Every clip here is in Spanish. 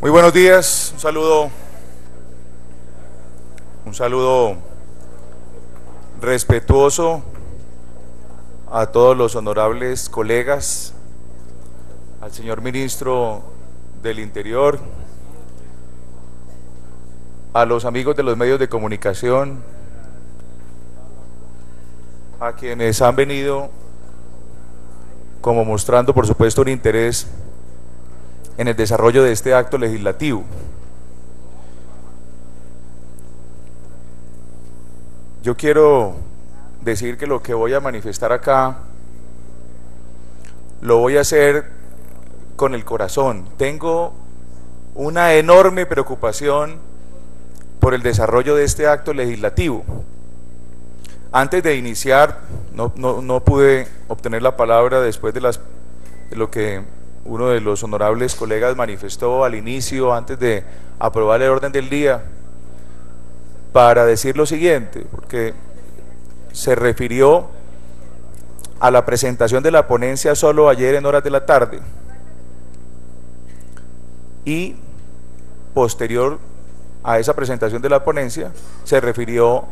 Muy buenos días, un saludo respetuoso a todos los honorables colegas, al señor ministro del Interior, a los amigos de los medios de comunicación, a quienes han venido como mostrando por supuesto un interés en el desarrollo de este acto legislativo. Yo quiero decir que lo que voy a manifestar acá lo voy a hacer con el corazón. Tengo una enorme preocupación por el desarrollo de este acto legislativo. Antes de iniciar, no pude obtener la palabra después de lo que uno de los honorables colegas manifestó al inicio, antes de aprobar el orden del día, para decir lo siguiente, porque se refirió a la presentación de la ponencia solo ayer en horas de la tarde y posterior a esa presentación de la ponencia se refirió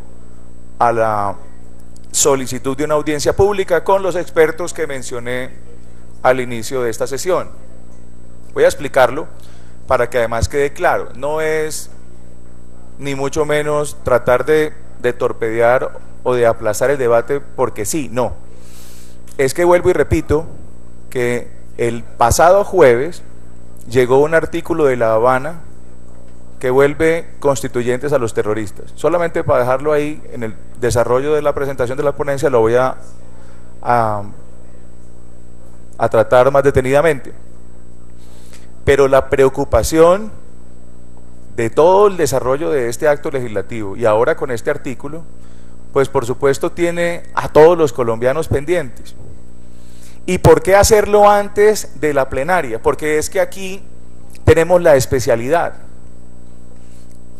a la solicitud de una audiencia pública con los expertos que mencioné al inicio de esta sesión. Voy a explicarlo para que además quede claro. No es ni mucho menos tratar de torpedear o de aplazar el debate porque sí, no. Es que vuelvo y repito que el pasado jueves llegó un artículo de La Habana que vuelve constituyentes a los terroristas. Solamente para dejarlo ahí en el desarrollo de la presentación de la ponencia lo voy a tratar más detenidamente. Pero la preocupación de todo el desarrollo de este acto legislativo y ahora con este artículo, pues por supuesto tiene a todos los colombianos pendientes. ¿Y por qué hacerlo antes de la plenaria? Porque es que aquí tenemos la especialidad.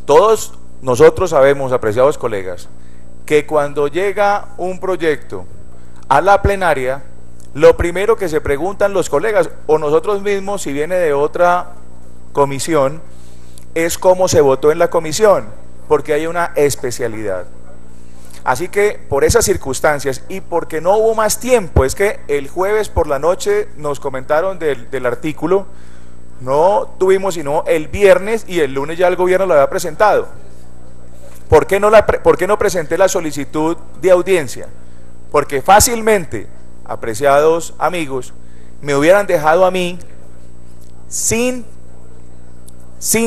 Todos nosotros sabemos, apreciados colegas, que cuando llega un proyecto a la plenaria, lo primero que se preguntan los colegas o nosotros mismos, si viene de otra comisión, es cómo se votó en la comisión, porque hay una especialidad. Así que por esas circunstancias y porque no hubo más tiempo, es que el jueves por la noche nos comentaron del artículo, no tuvimos sino el viernes y el lunes ya el gobierno lo había presentado. ¿Por qué no presenté la solicitud de audiencia? Porque fácilmente, apreciados amigos, me hubieran dejado a mí sin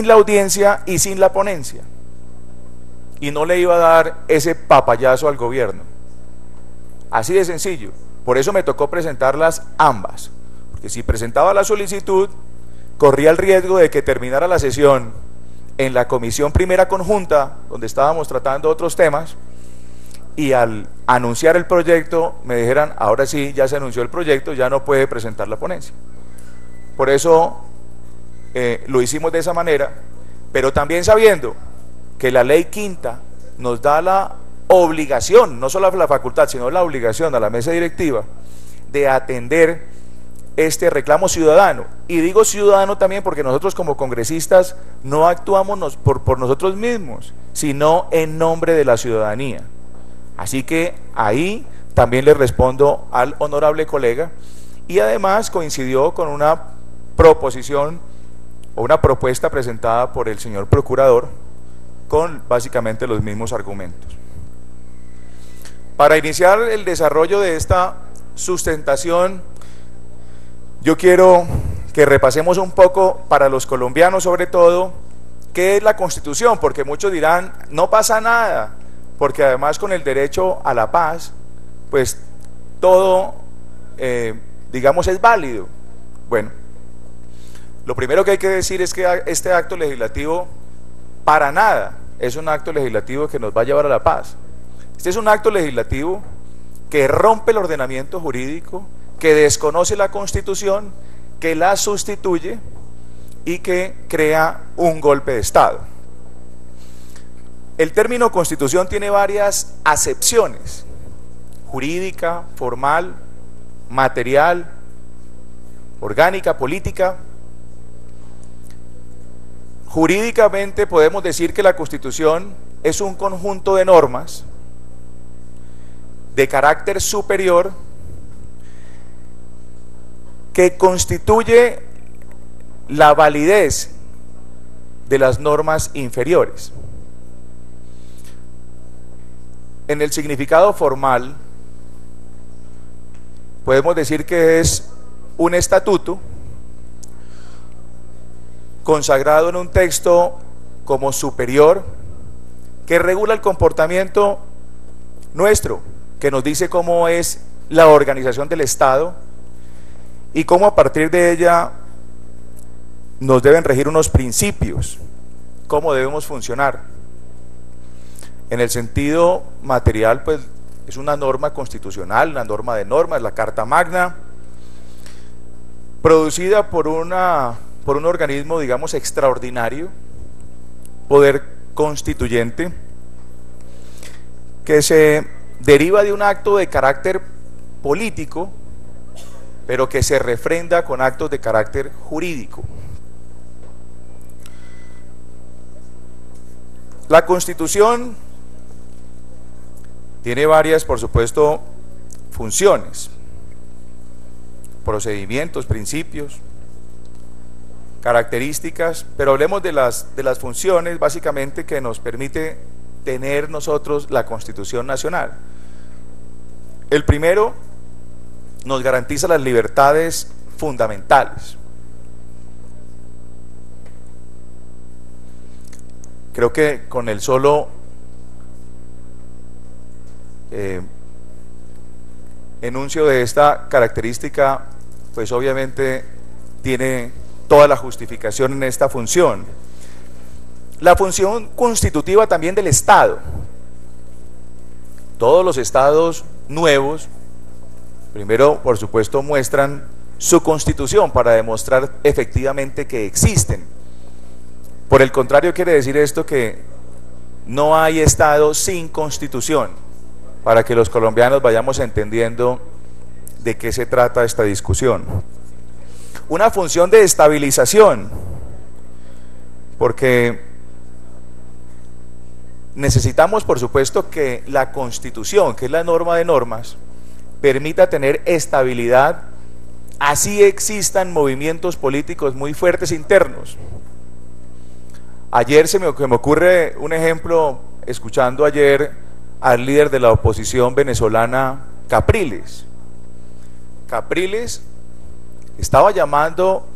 la audiencia y sin la ponencia, y no le iba a dar ese papayazo al gobierno. Así de sencillo. Por eso me tocó presentarlas ambas, porque si presentaba la solicitud corría el riesgo de que terminara la sesión en la comisión primera conjunta, donde estábamos tratando otros temas, y al anunciar el proyecto me dijeran, ahora sí, ya se anunció el proyecto, ya no puede presentar la ponencia. Por eso lo hicimos de esa manera, pero también sabiendo que la ley quinta nos da la obligación, no solo la facultad, sino la obligación a la mesa directiva de atender este reclamo ciudadano. Y digo ciudadano también porque nosotros como congresistas no actuamos por nosotros mismos, sino en nombre de la ciudadanía. Así que ahí también le respondo al honorable colega, y además coincidió con una proposición o una propuesta presentada por el señor procurador con básicamente los mismos argumentos. Para iniciar el desarrollo de esta sustentación, yo quiero que repasemos un poco para los colombianos sobre todo qué es la Constitución, porque muchos dirán, no pasa nada, porque además con el derecho a la paz, pues todo, digamos, es válido. Bueno, lo primero que hay que decir es que este acto legislativo para nada es un acto legislativo que nos va a llevar a la paz. Este es un acto legislativo que rompe el ordenamiento jurídico, que desconoce la Constitución, que la sustituye y que crea un golpe de Estado. El término Constitución tiene varias acepciones: jurídica, formal, material, orgánica, política. Jurídicamente podemos decir que la Constitución es un conjunto de normas de carácter superior que constituye la validez de las normas inferiores. En el significado formal, podemos decir que es un estatuto consagrado en un texto como superior que regula el comportamiento nuestro, que nos dice cómo es la organización del Estado y cómo a partir de ella nos deben regir unos principios, cómo debemos funcionar. En el sentido material, pues es una norma constitucional, una norma de normas, la Carta Magna, producida por un organismo, digamos, extraordinario, poder constituyente, que se deriva de un acto de carácter político, pero que se refrenda con actos de carácter jurídico. La Constitución tiene varias, por supuesto, funciones, procedimientos, principios, características, pero hablemos de las funciones básicamente que nos permite tener nosotros la Constitución Nacional. El primero, nos garantiza las libertades fundamentales. Creo que con el solo enuncio de esta característica, pues obviamente tiene toda la justificación en esta función. La función constitutiva también del Estado. Todos los estados nuevos, primero, por supuesto, muestran su constitución para demostrar efectivamente que existen. Por el contrario, quiere decir esto que no hay Estado sin Constitución, para que los colombianos vayamos entendiendo de qué se trata esta discusión. Una función de estabilización, porque necesitamos, por supuesto, que la Constitución, que es la norma de normas, permita tener estabilidad, así existan movimientos políticos muy fuertes internos. Ayer se me ocurre un ejemplo, escuchando ayer al líder de la oposición venezolana, Capriles. Capriles estaba llamando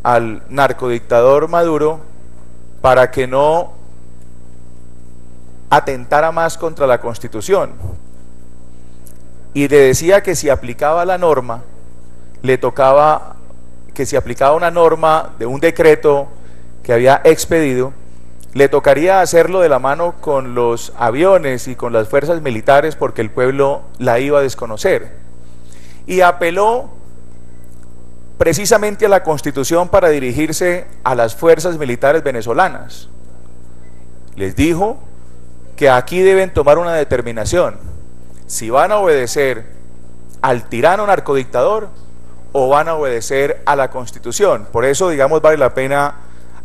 al narcodictador Maduro para que no atentara más contra la Constitución, y le decía que si aplicaba la norma, le tocaba, que si aplicaba una norma de un decreto que había expedido, le tocaría hacerlo de la mano con los aviones y con las fuerzas militares, porque el pueblo la iba a desconocer. Y apeló precisamente a la Constitución para dirigirse a las fuerzas militares venezolanas. Les dijo que aquí deben tomar una determinación, si van a obedecer al tirano narcodictador o van a obedecer a la Constitución. Por eso, digamos, vale la pena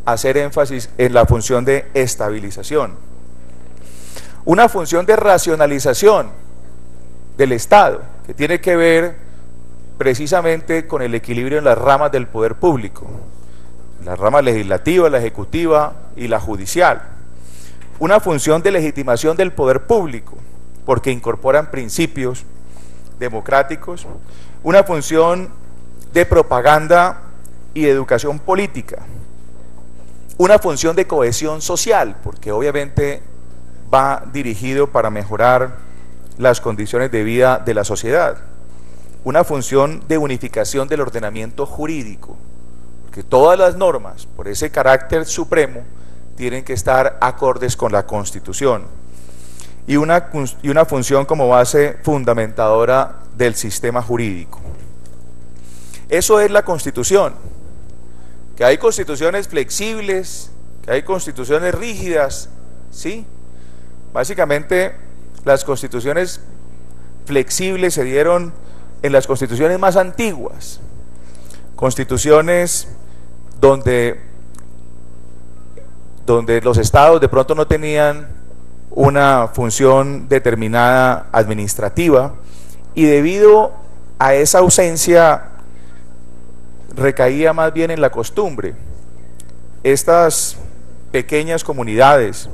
hacer énfasis en la función de estabilización. Una función de racionalización del Estado, que tiene que ver precisamente con el equilibrio en las ramas del poder público, la rama legislativa, la ejecutiva y la judicial. Una función de legitimación del poder público, porque incorporan principios democráticos. Una función de propaganda y educación política. Una función de cohesión social, porque obviamente va dirigido para mejorar las condiciones de vida de la sociedad. Una función de unificación del ordenamiento jurídico, porque todas las normas, por ese carácter supremo, tienen que estar acordes con la Constitución. Y una función como base fundamentadora del sistema jurídico. Eso es la Constitución. Que hay constituciones flexibles, que hay constituciones rígidas, ¿sí? Básicamente, las constituciones flexibles se dieron en las constituciones más antiguas, constituciones donde, donde los estados de pronto no tenían una función determinada administrativa, y debido a esa ausencia recaía más bien en la costumbre. Estas pequeñas comunidades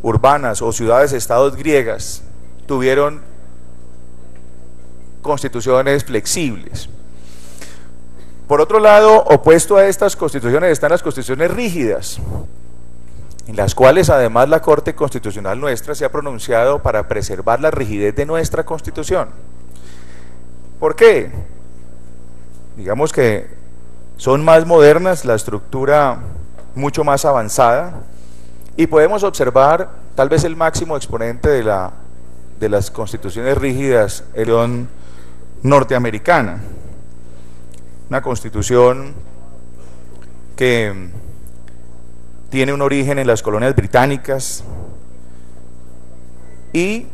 urbanas o ciudades-estados griegas tuvieron constituciones flexibles. Por otro lado, opuesto a estas constituciones están las constituciones rígidas, en las cuales además la Corte Constitucional nuestra se ha pronunciado para preservar la rigidez de nuestra Constitución. ¿Por qué? Digamos que son más modernas, la estructura mucho más avanzada, y podemos observar tal vez el máximo exponente de las constituciones rígidas, el norteamericana, una constitución que tiene un origen en las colonias británicas y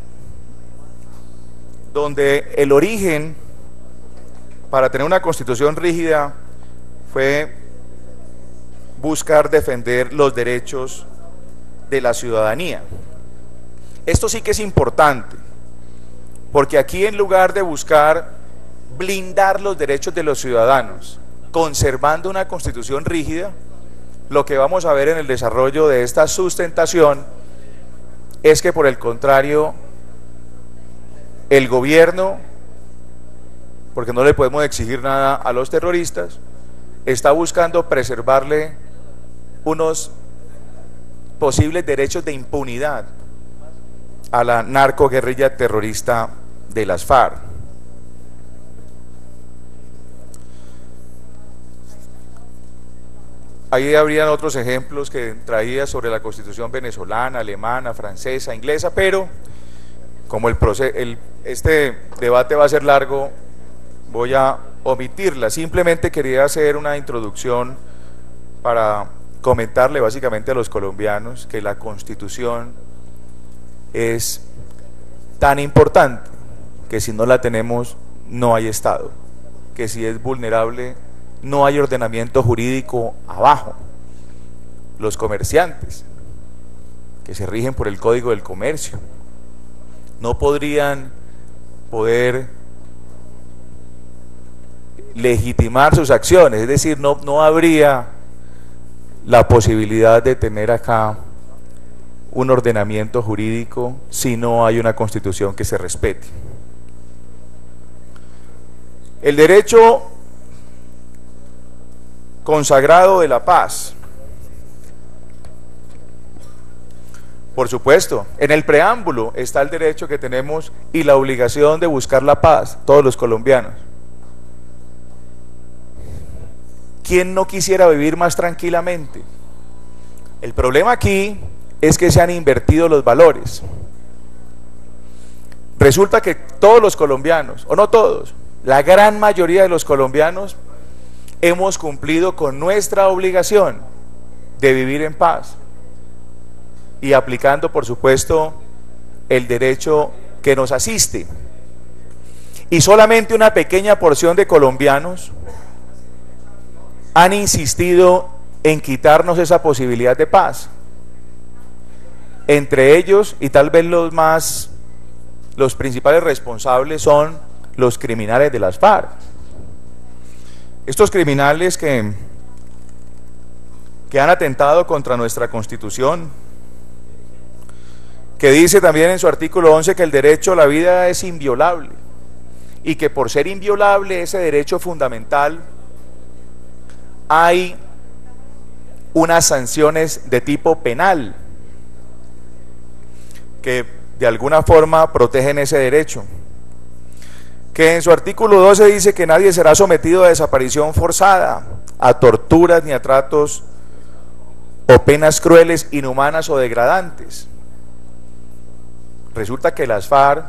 donde el origen para tener una constitución rígida fue buscar defender los derechos de la ciudadanía. Esto sí que es importante, porque aquí, en lugar de buscar blindar los derechos de los ciudadanos, conservando una constitución rígida, lo que vamos a ver en el desarrollo de esta sustentación es que, por el contrario, el gobierno, porque no le podemos exigir nada a los terroristas, está buscando preservarle unos posibles derechos de impunidad a la narcoguerrilla terrorista de las FARC. Ahí habrían otros ejemplos que traía sobre la constitución venezolana, alemana, francesa, inglesa, pero como este debate va a ser largo, voy a omitirla. Simplemente quería hacer una introducción para comentarle básicamente a los colombianos que la Constitución es tan importante que si no la tenemos no hay Estado, que si es vulnerable no hay ordenamiento jurídico abajo. Los comerciantes que se rigen por el Código del Comercio no podrían legitimar sus acciones, es decir, no habría la posibilidad de tener acá un ordenamiento jurídico si no hay una constitución que se respete. El derecho consagrado de la paz. Por supuesto, en el preámbulo está el derecho que tenemos y la obligación de buscar la paz, todos los colombianos. ¿Quién no quisiera vivir más tranquilamente? El problema aquí es que se han invertido los valores. Resulta que todos los colombianos, o no todos, la gran mayoría de los colombianos hemos cumplido con nuestra obligación de vivir en paz y aplicando, por supuesto, el derecho que nos asiste. Y solamente una pequeña porción de colombianos han insistido en quitarnos esa posibilidad de paz. Entre ellos, y tal vez los principales responsables son los criminales de las FARC. Estos criminales que han atentado contra nuestra Constitución, que dice también en su artículo 11 que el derecho a la vida es inviolable y que por ser inviolable ese derecho fundamental hay unas sanciones de tipo penal que de alguna forma protegen ese derecho, que en su artículo 12 dice que nadie será sometido a desaparición forzada, a torturas ni a tratos o penas crueles, inhumanas o degradantes. Resulta que las FARC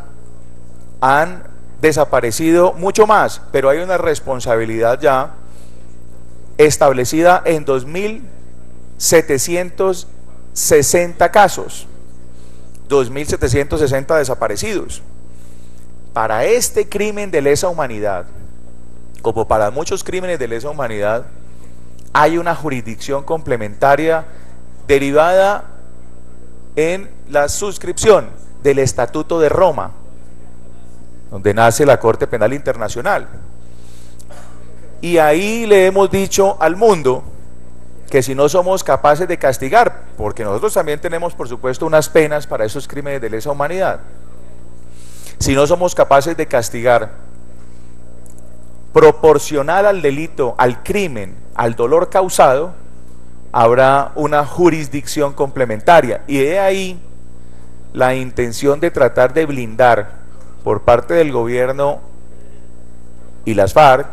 han desaparecido mucho más, pero hay una responsabilidad ya establecida en 2.760 casos, 2.760 desaparecidos. Para este crimen de lesa humanidad, como para muchos crímenes de lesa humanidad, hay una jurisdicción complementaria derivada en la suscripción del Estatuto de Roma, donde nace la Corte Penal Internacional. Y ahí le hemos dicho al mundo que si no somos capaces de castigar, porque nosotros también tenemos por supuesto unas penas para esos crímenes de lesa humanidad, si no somos capaces de castigar proporcional al delito, al crimen, al dolor causado, habrá una jurisdicción complementaria. Y de ahí la intención de tratar de blindar por parte del gobierno y las FARC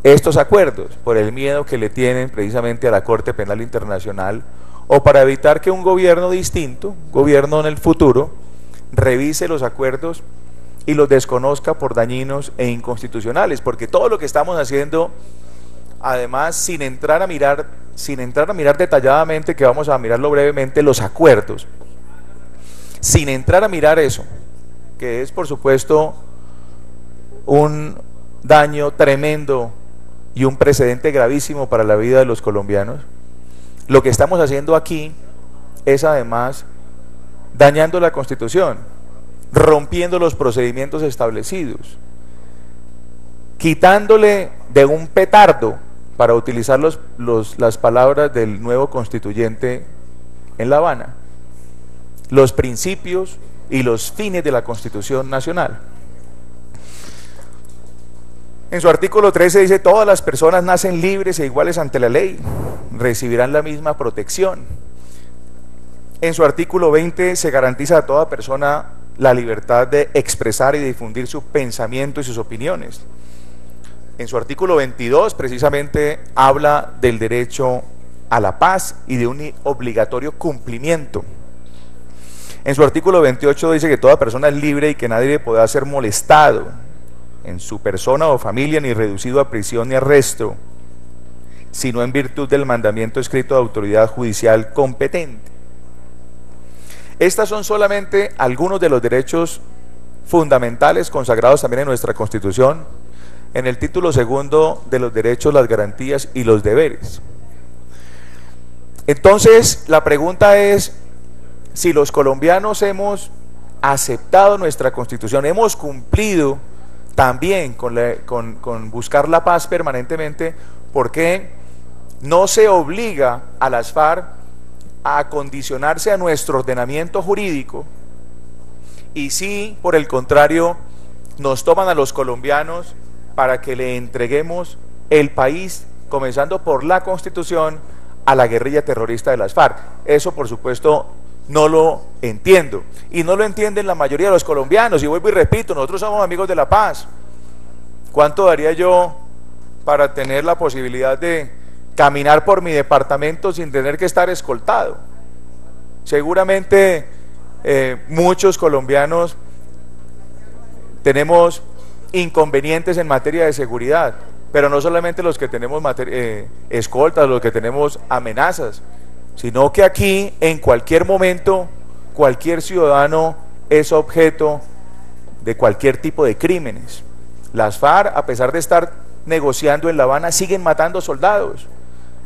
estos acuerdos, por el miedo que le tienen precisamente a la Corte Penal Internacional, o para evitar que un gobierno distinto, un gobierno en el futuro, revise los acuerdos y los desconozca por dañinos e inconstitucionales, porque todo lo que estamos haciendo, además, sin entrar a mirar detalladamente, que vamos a mirarlo brevemente, los acuerdos, sin entrar a mirar eso, que es por supuesto un daño tremendo y un precedente gravísimo para la vida de los colombianos, lo que estamos haciendo aquí es además dañando la Constitución, rompiendo los procedimientos establecidos, quitándole de un petardo, para utilizar las palabras del nuevo constituyente en La Habana, los principios y los fines de la Constitución Nacional. En su artículo 13 dice: todas las personas nacen libres e iguales ante la ley, recibirán la misma protección. En su artículo 20 se garantiza a toda persona la libertad de expresar y difundir su pensamiento y sus opiniones. En su artículo 22 precisamente habla del derecho a la paz y de un obligatorio cumplimiento. En su artículo 28 dice que toda persona es libre y que nadie podrá ser molestado en su persona o familia, ni reducido a prisión ni arresto, sino en virtud del mandamiento escrito de autoridad judicial competente. Estas son solamente algunos de los derechos fundamentales consagrados también en nuestra Constitución, en el título segundo de los derechos, las garantías y los deberes. Entonces, la pregunta es si los colombianos hemos aceptado nuestra Constitución, hemos cumplido también con buscar la paz permanentemente, ¿por qué no se obliga a las FARC a acondicionarse a nuestro ordenamiento jurídico? Y si, por el contrario, nos toman a los colombianos para que le entreguemos el país, comenzando por la Constitución, a la guerrilla terrorista de las FARC. Eso, por supuesto, no lo entiendo, y no lo entienden la mayoría de los colombianos. Y vuelvo y repito, nosotros somos amigos de la paz. ¿Cuánto daría yo para tener la posibilidad de caminar por mi departamento sin tener que estar escoltado? Seguramente muchos colombianos tenemos inconvenientes en materia de seguridad, pero no solamente los que tenemos escoltas, los que tenemos amenazas, sino que aquí en cualquier momento cualquier ciudadano es objeto de cualquier tipo de crímenes. Las FARC, a pesar de estar negociando en La Habana, siguen matando soldados.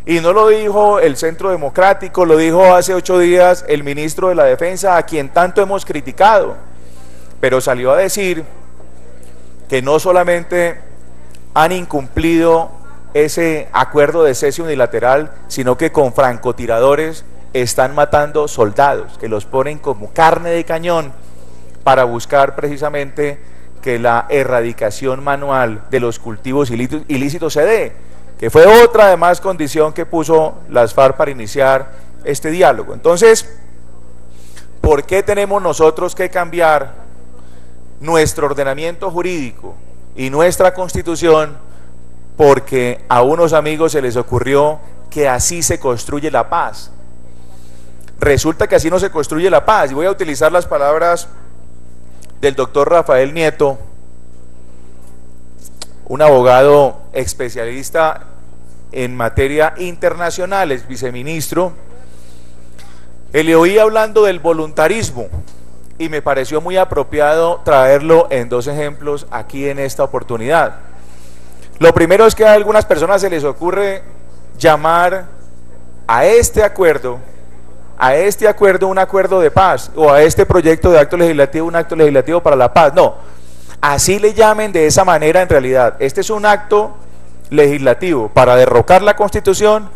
Y no lo dijo el Centro Democrático, lo dijo hace 8 días el ministro de la Defensa, a quien tanto hemos criticado, pero salió a decir que no solamente han incumplido ese acuerdo de cese unilateral, sino que con francotiradores están matando soldados, que los ponen como carne de cañón para buscar precisamente que la erradicación manual de los cultivos ilícitos se dé, que fue otra además condición que puso las FARC para iniciar este diálogo. Entonces, ¿por qué tenemos nosotros que cambiar nuestro ordenamiento jurídico y nuestra Constitución? Porque a unos amigos se les ocurrió que así se construye la paz. Resulta que así no se construye la paz, y voy a utilizar las palabras del doctor Rafael Nieto, un abogado especialista en materia internacional, es viceministro. Le oí hablando del voluntarismo y me pareció muy apropiado traerlo en 2 ejemplos aquí en esta oportunidad. Lo primero es que a algunas personas se les ocurre llamar a este acuerdo a este acuerdo un acuerdo de paz, o a este proyecto de acto legislativo un acto legislativo para la paz. No, así le llamen de esa manera en realidad. Este es un acto legislativo para derrocar la Constitución,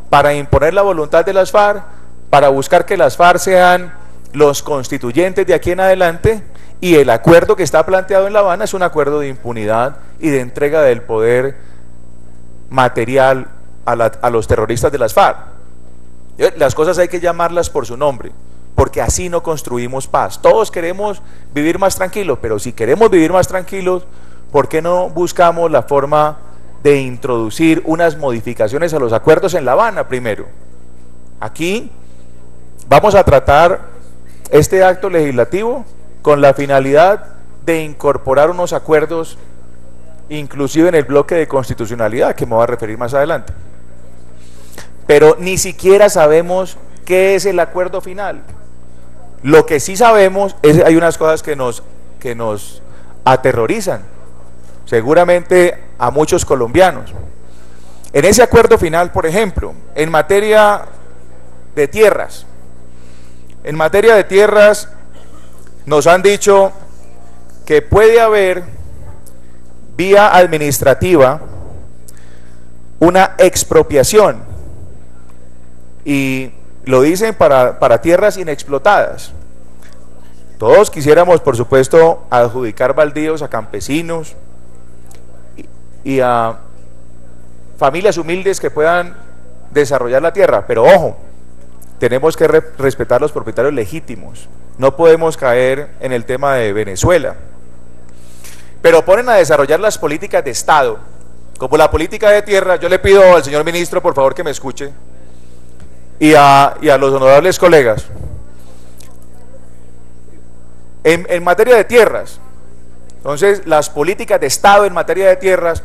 para imponer la voluntad de las FARC, para buscar que las FARC sean los constituyentes de aquí en adelante, y el acuerdo que está planteado en La Habana es un acuerdo de impunidad y de entrega del poder material a los terroristas de las FARC. Las cosas hay que llamarlas por su nombre, porque así no construimos paz. Todos queremos vivir más tranquilos, pero si queremos vivir más tranquilos, ¿por qué no buscamos la forma de introducir unas modificaciones a los acuerdos en La Habana primero? Aquí vamos a tratar este acto legislativo con la finalidad de incorporar unos acuerdos, inclusive en el bloque de constitucionalidad, que me voy a referir más adelante. Pero ni siquiera sabemos qué es el acuerdo final. Lo que sí sabemos es que hay unas cosas que nos aterrorizan, seguramente a muchos colombianos. En ese acuerdo final, por ejemplo, en materia de tierras, nos han dicho que puede haber vía administrativa una expropiación, y lo dicen para tierras inexplotadas. Todos quisiéramos, por supuesto, adjudicar baldíos a campesinos y a familias humildes que puedan desarrollar la tierra, pero ojo, tenemos que respetar los propietarios legítimos. No podemos caer en el tema de Venezuela. Pero ponen a desarrollar las políticas de Estado, como la política de tierra. Yo le pido al señor ministro, por favor, que me escuche, y a los honorables colegas. En materia de tierras, entonces las políticas de Estado en materia de tierras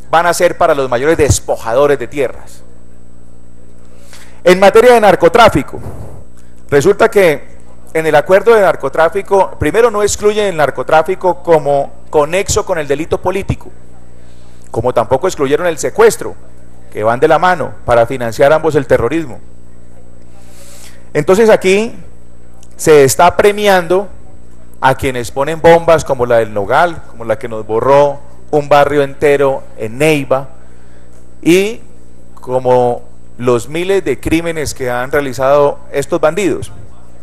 van a ser para los mayores despojadores de tierras. En materia de narcotráfico, resulta que en el acuerdo de narcotráfico, primero no excluyen el narcotráfico como conexo con el delito político, como tampoco excluyeron el secuestro, que van de la mano para financiar ambos el terrorismo. Entonces aquí se está premiando a quienes ponen bombas como la del Nogal, como la que nos borró un barrio entero en Neiva, y como los miles de crímenes que han realizado estos bandidos,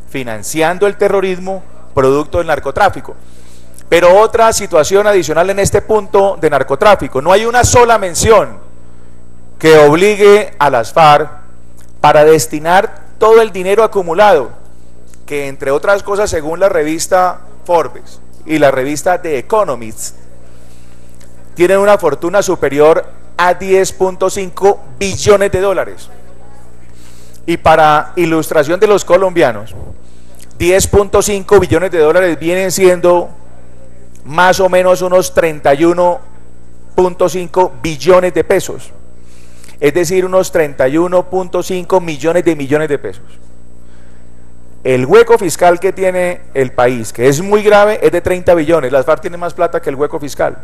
financiando el terrorismo producto del narcotráfico. Pero otra situación adicional en este punto de narcotráfico: no hay una sola mención que obligue a las FARC para destinar todo el dinero acumulado, que entre otras cosas, según la revista Forbes y la revista The Economist, tienen una fortuna superior a 10.5 billones de dólares. Y para ilustración de los colombianos, 10.5 billones de dólares vienen siendo más o menos unos 31.5 billones de pesos, es decir, unos 31.5 millones de pesos. El hueco fiscal que tiene el país, que es muy grave, es de 30 billones. Las FARC tienen más plata que el hueco fiscal,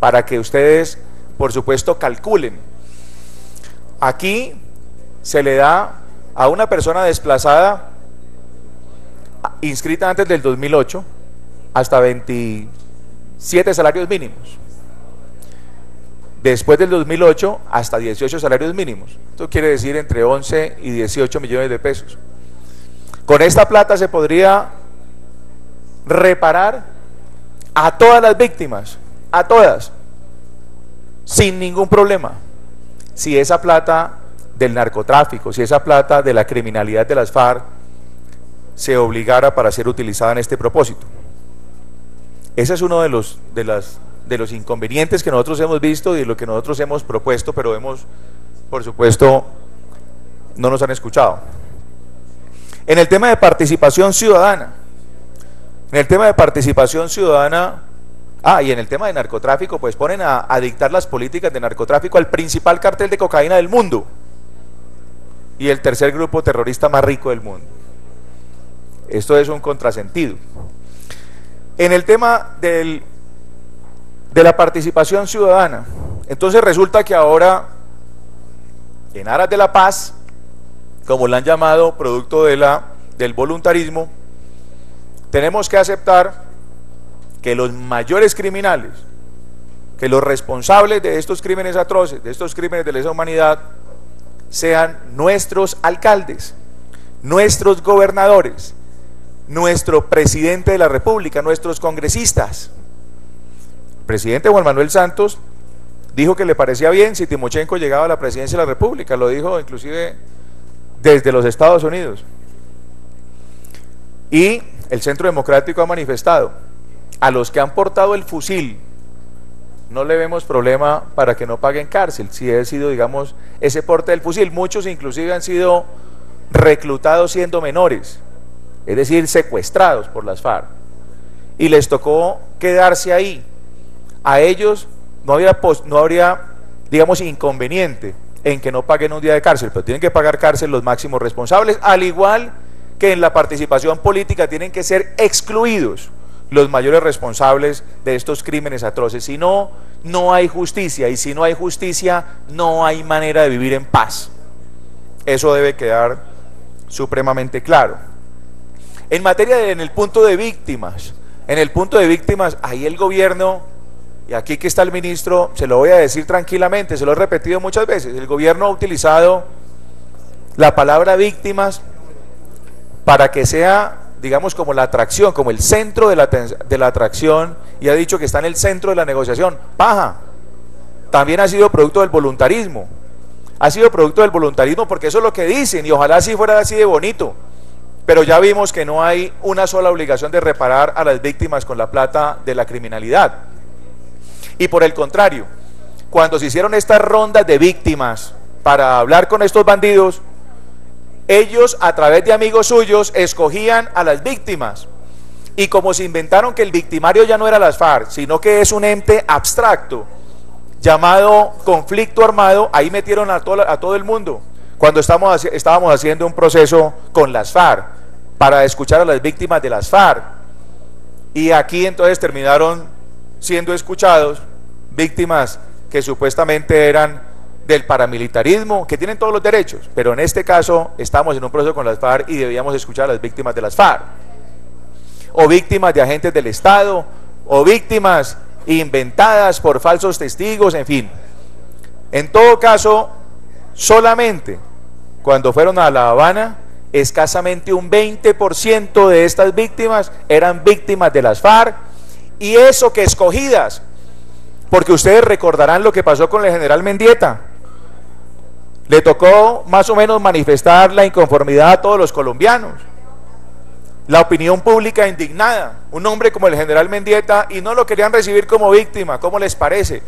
para que ustedes, por supuesto, calculen. Aquí se le da a una persona desplazada inscrita antes del 2008 hasta 27 salarios mínimos. Después del 2008 hasta 18 salarios mínimos. Esto quiere decir entre 11 y 18 millones de pesos. Con esta plata se podría reparar a todas las víctimas, a todas, sin ningún problema. Si esa plata del narcotráfico, si esa plata de la criminalidad de las FARC se obligara para ser utilizada en este propósito. Ese es uno de los inconvenientes que nosotros hemos visto y de lo que nosotros hemos propuesto, pero por supuesto, no nos han escuchado. En el tema de participación ciudadana, y en el tema de narcotráfico, pues ponen a dictar las políticas de narcotráfico al principal cartel de cocaína del mundo y el tercer grupo terrorista más rico del mundo. Esto es un contrasentido. En el tema de la participación ciudadana, entonces resulta que ahora, en aras de la paz, como la han llamado, producto del voluntarismo, tenemos que aceptar que los mayores criminales, que los responsables de estos crímenes atroces, de estos crímenes de lesa humanidad, sean nuestros alcaldes, nuestros gobernadores, nuestro presidente de la República, nuestros congresistas. El presidente Juan Manuel Santos dijo que le parecía bien si Timochenko llegaba a la presidencia de la República, lo dijo inclusive desde los Estados Unidos. Y el Centro Democrático ha manifestado, a los que han portado el fusil, no le vemos problema para que no paguen cárcel, si ha sido, digamos, ese porte del fusil. Muchos inclusive han sido reclutados siendo menores, es decir, secuestrados por las FARC, y les tocó quedarse ahí. A ellos no habría, digamos, inconveniente en que no paguen un día de cárcel, pero tienen que pagar cárcel los máximos responsables, al igual que en la participación política tienen que ser excluidos los mayores responsables de estos crímenes atroces. Si no, no hay justicia, y si no hay justicia, no hay manera de vivir en paz. Eso debe quedar supremamente claro. En materia en el punto de víctimas, ahí el gobierno, y aquí que está el ministro, se lo voy a decir tranquilamente, se lo he repetido muchas veces, el gobierno ha utilizado la palabra víctimas para que sea, digamos, como la atracción, como el centro de la atracción, y ha dicho que está en el centro de la negociación. Paja. También ha sido producto del voluntarismo. Ha sido producto del voluntarismo porque eso es lo que dicen, y ojalá sí fuera así de bonito. Pero ya vimos que no hay una sola obligación de reparar a las víctimas con la plata de la criminalidad. Y por el contrario, cuando se hicieron estas rondas de víctimas para hablar con estos bandidos, ellos, a través de amigos suyos, escogían a las víctimas. Y como se inventaron que el victimario ya no era las FARC, sino que es un ente abstracto llamado conflicto armado, ahí metieron a todo el mundo. Cuando estábamos haciendo un proceso con las FARC para escuchar a las víctimas de las FARC. Y aquí entonces terminaron siendo escuchados víctimas que supuestamente eran del paramilitarismo, que tienen todos los derechos, pero en este caso estamos en un proceso con las FARC y debíamos escuchar a las víctimas de las FARC, o víctimas de agentes del Estado, o víctimas inventadas por falsos testigos, en fin. En todo caso, solamente cuando fueron a La Habana, escasamente un 20% de estas víctimas eran víctimas de las FARC, y eso que escogidas, porque ustedes recordarán lo que pasó con el general Mendieta. Le tocó más o menos manifestar la inconformidad a todos los colombianos, la opinión pública indignada, un hombre como el general Mendieta, y no lo querían recibir como víctima. ¿Cómo les parece?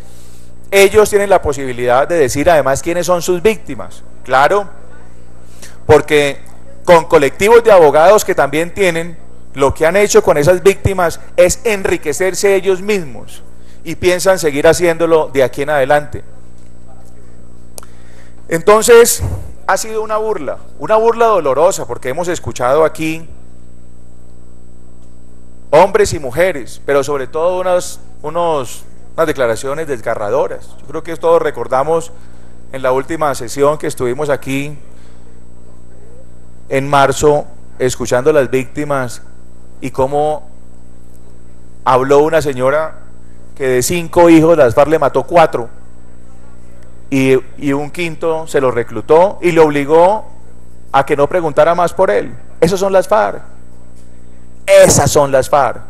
Ellos tienen la posibilidad de decir además quiénes son sus víctimas, claro, porque con colectivos de abogados que también tienen, lo que han hecho con esas víctimas es enriquecerse ellos mismos, y piensan seguir haciéndolo de aquí en adelante. Entonces, ha sido una burla dolorosa, porque hemos escuchado aquí hombres y mujeres, pero sobre todo unas declaraciones desgarradoras. Yo creo que todos recordamos en la última sesión que estuvimos aquí en marzo, escuchando a las víctimas, y cómo habló una señora que de 5 hijos las FARC le mató 4, y un quinto se lo reclutó y le obligó a que no preguntara más por él. Esas son las FARC. Esas son las FARC.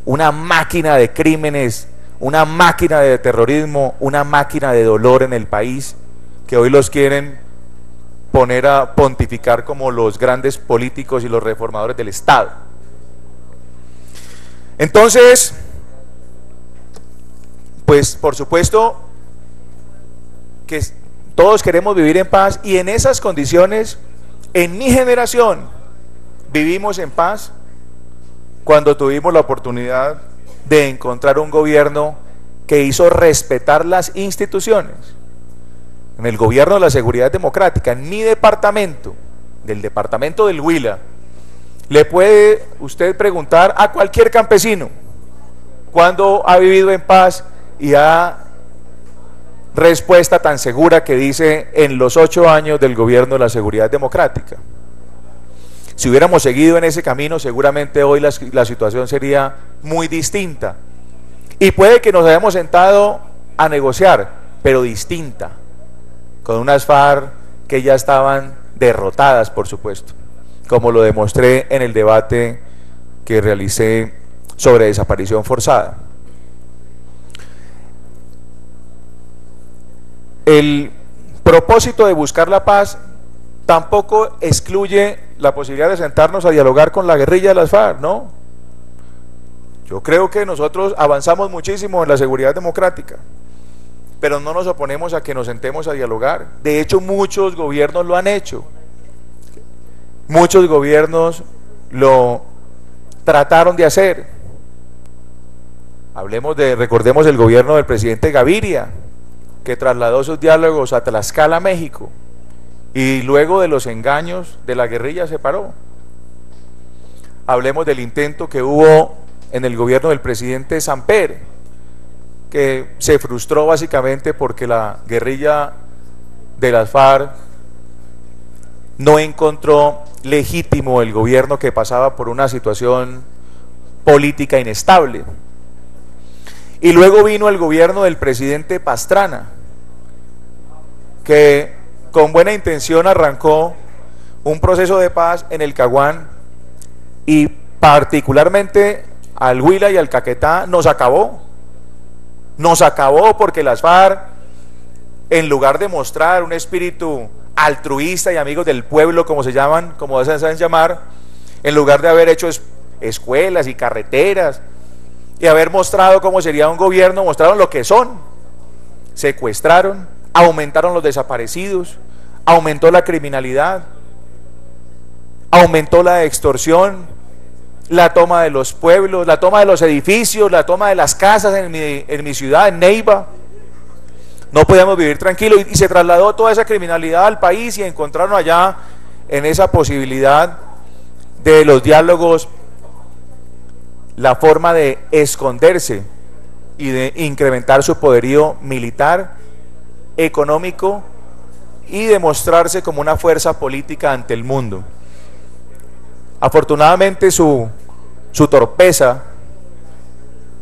Una máquina de crímenes, una máquina de terrorismo, una máquina de dolor en el país, que hoy los quieren poner a pontificar como los grandes políticos y los reformadores del Estado. Entonces, pues por supuesto que todos queremos vivir en paz, y en esas condiciones, en mi generación, vivimos en paz cuando tuvimos la oportunidad de encontrar un gobierno que hizo respetar las instituciones. En el gobierno de la seguridad democrática, en mi departamento, del departamento del Huila, le puede usted preguntar a cualquier campesino cuándo ha vivido en paz y ha respuesta tan segura que dice en los 8 años del gobierno de la seguridad democrática. Si hubiéramos seguido en ese camino, seguramente hoy la situación sería muy distinta. Y puede que nos hayamos sentado a negociar, pero distinta, con unas FARC que ya estaban derrotadas, por supuesto, como lo demostré en el debate que realicé sobre desaparición forzada. El propósito de buscar la paz tampoco excluye la posibilidad de sentarnos a dialogar con la guerrilla de las FARC, ¿no? Yo creo que nosotros avanzamos muchísimo en la seguridad democrática, pero no nos oponemos a que nos sentemos a dialogar. De hecho, muchos gobiernos lo han hecho. Muchos gobiernos lo trataron de hacer. Recordemos el gobierno del presidente Gaviria, que trasladó sus diálogos a Tlaxcala, México, y luego de los engaños de la guerrilla se paró. Hablemos del intento que hubo en el gobierno del presidente Samper, que se frustró básicamente porque la guerrilla de las FARC no encontró legítimo el gobierno que pasaba por una situación política inestable. Y luego vino el gobierno del presidente Pastrana, que con buena intención arrancó un proceso de paz en el Caguán y particularmente al Huila y al Caquetá nos acabó porque las FARC, en lugar de mostrar un espíritu altruista y amigos del pueblo, como se llaman, como se saben llamar, en lugar de haber hecho escuelas y carreteras y haber mostrado cómo sería un gobierno, mostraron lo que son. Secuestraron, aumentaron los desaparecidos, aumentó la criminalidad, aumentó la extorsión, la toma de los pueblos, la toma de los edificios, la toma de las casas en mi ciudad, en Neiva. No podíamos vivir tranquilos y se trasladó toda esa criminalidad al país y encontraron allá en esa posibilidad de los diálogos la forma de esconderse y de incrementar su poderío militar, económico y de mostrarse como una fuerza política ante el mundo. Afortunadamente su torpeza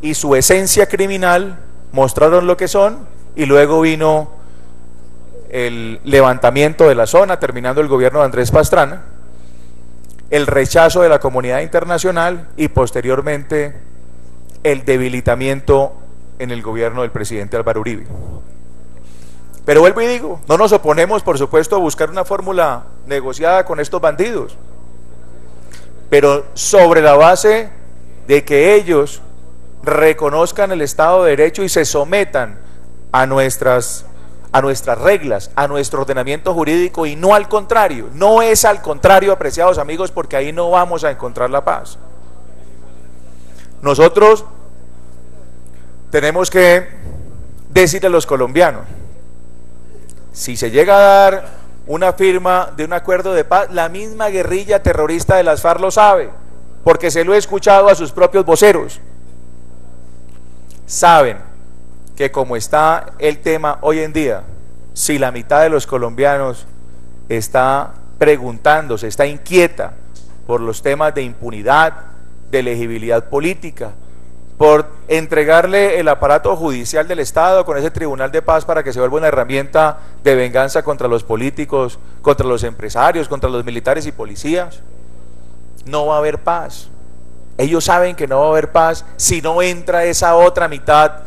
y su esencia criminal mostraron lo que son y luego vino el levantamiento de la zona, terminando el gobierno de Andrés Pastrana, el rechazo de la comunidad internacional y posteriormente el debilitamiento en el gobierno del presidente Álvaro Uribe. Pero vuelvo y digo, no nos oponemos, por supuesto, a buscar una fórmula negociada con estos bandidos, pero sobre la base de que ellos reconozcan el Estado de Derecho y se sometan a nuestras reglas, a nuestro ordenamiento jurídico y no al contrario. No es al contrario, apreciados amigos, porque ahí no vamos a encontrar la paz. Nosotros tenemos que decirle a los colombianos, si se llega a dar una firma de un acuerdo de paz, la misma guerrilla terrorista de las FARC lo sabe, porque se lo he escuchado a sus propios voceros. Saben que como está el tema hoy en día, si la mitad de los colombianos está preguntándose, está inquieta por los temas de impunidad, de elegibilidad política, por entregarle el aparato judicial del Estado con ese tribunal de paz para que se vuelva una herramienta de venganza contra los políticos, contra los empresarios, contra los militares y policías, no va a haber paz. Ellos saben que no va a haber paz si no entra esa otra mitad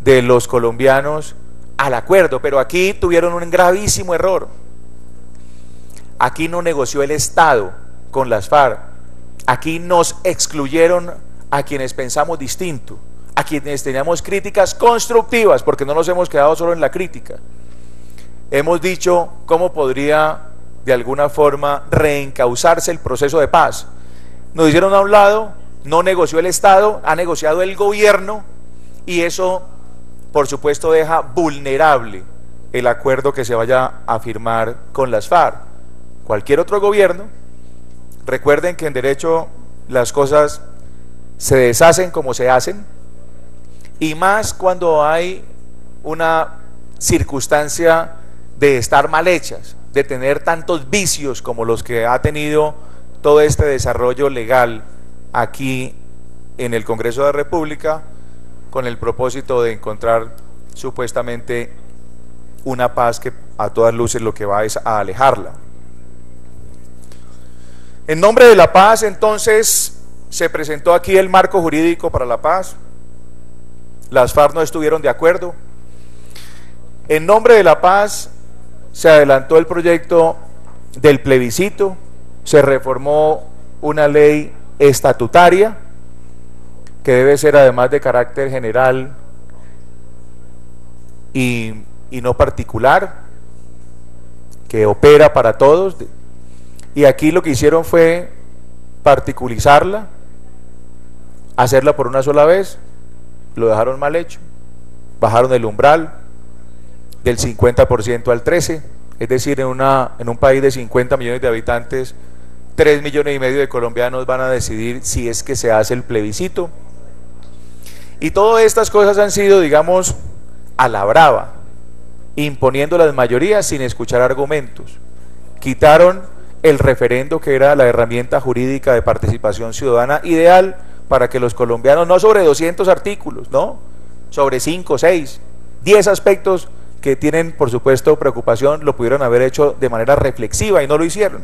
de los colombianos al acuerdo. Pero aquí tuvieron un gravísimo error. Aquí no negoció el Estado con las FARC. Aquí nos excluyeron a quienes pensamos distinto, a quienes teníamos críticas constructivas, porque no nos hemos quedado solo en la crítica. Hemos dicho cómo podría de alguna forma reencauzarse el proceso de paz. Nos hicieron a un lado, no negoció el Estado, ha negociado el gobierno, y eso por supuesto deja vulnerable el acuerdo que se vaya a firmar con las FARC. Cualquier otro gobierno, recuerden que en derecho las cosas se deshacen como se hacen, y más cuando hay una circunstancia de estar mal hechas, de tener tantos vicios como los que ha tenido todo este desarrollo legal aquí en el Congreso de la República, con el propósito de encontrar supuestamente una paz que a todas luces lo que va es a alejarla. En nombre de la paz, entonces, se presentó aquí el marco jurídico para la paz. Las FARC no estuvieron de acuerdo. En nombre de la paz, se adelantó el proyecto del plebiscito, se reformó una ley estatutaria, que debe ser además de carácter general y no particular, que opera para todos, y aquí lo que hicieron fue particularizarla, hacerla por una sola vez, lo dejaron mal hecho, bajaron el umbral del 50% al 13%, es decir, en un país de 50 millones de habitantes, 3,5 millones de colombianos van a decidir si es que se hace el plebiscito. Y todas estas cosas han sido, digamos, a la brava, imponiendo las mayorías sin escuchar argumentos. Quitaron el referendo, que era la herramienta jurídica de participación ciudadana ideal para que los colombianos, no sobre 200 artículos, no, sobre 5, 6, 10 aspectos que tienen, por supuesto, preocupación, lo pudieron haber hecho de manera reflexiva y no lo hicieron.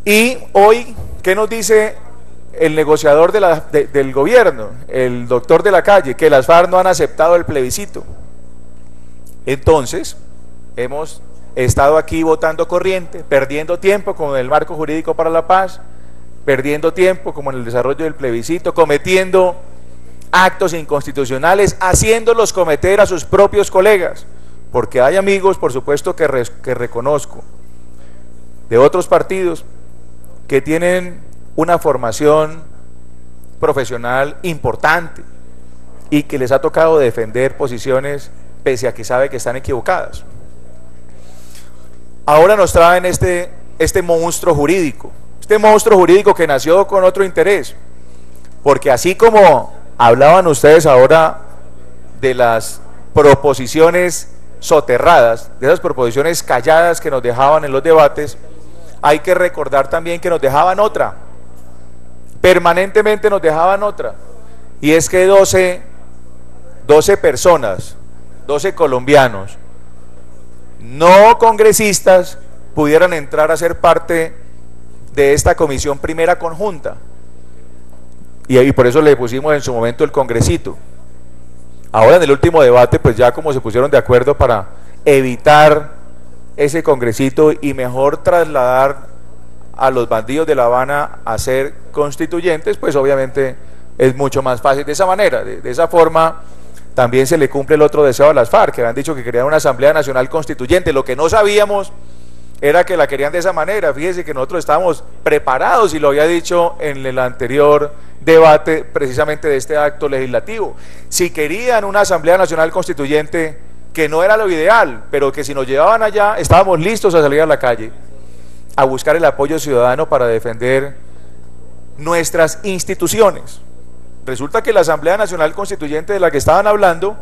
Y hoy, ¿qué nos dice el negociador del gobierno, el doctor de la calle? Que las FARC no han aceptado el plebiscito. Entonces, hemos estado aquí votando corriente, perdiendo tiempo con el marco jurídico para la paz, perdiendo tiempo como en el desarrollo del plebiscito, cometiendo actos inconstitucionales, haciéndolos cometer a sus propios colegas, porque hay amigos, por supuesto, que reconozco, de otros partidos, que tienen una formación profesional importante y que les ha tocado defender posiciones pese a que sabe que están equivocadas. Ahora nos traen este monstruo jurídico que nació con otro interés, porque así como hablaban ustedes ahora de las proposiciones soterradas, de esas proposiciones calladas que nos dejaban en los debates, hay que recordar también que nos dejaban otra, permanentemente nos dejaban otra, y es que 12 personas, 12 colombianos, no congresistas, pudieran entrar a ser parte de esta comisión primera conjunta, y por eso le pusimos en su momento el congresito. Ahora en el último debate, pues ya como se pusieron de acuerdo para evitar ese congresito y mejor trasladar a los bandidos de La Habana a ser constituyentes, pues obviamente es mucho más fácil de esa manera. De esa forma también se le cumple el otro deseo a las FARC, que habían dicho que querían una Asamblea Nacional Constituyente. Lo que no sabíamos era que la querían de esa manera. Fíjese que nosotros estábamos preparados, y lo había dicho en el anterior debate precisamente de este acto legislativo. Si querían una Asamblea Nacional Constituyente, que no era lo ideal, pero que si nos llevaban allá, estábamos listos a salir a la calle, a buscar el apoyo ciudadano para defender nuestras instituciones. Resulta que la Asamblea Nacional Constituyente de la que estaban hablando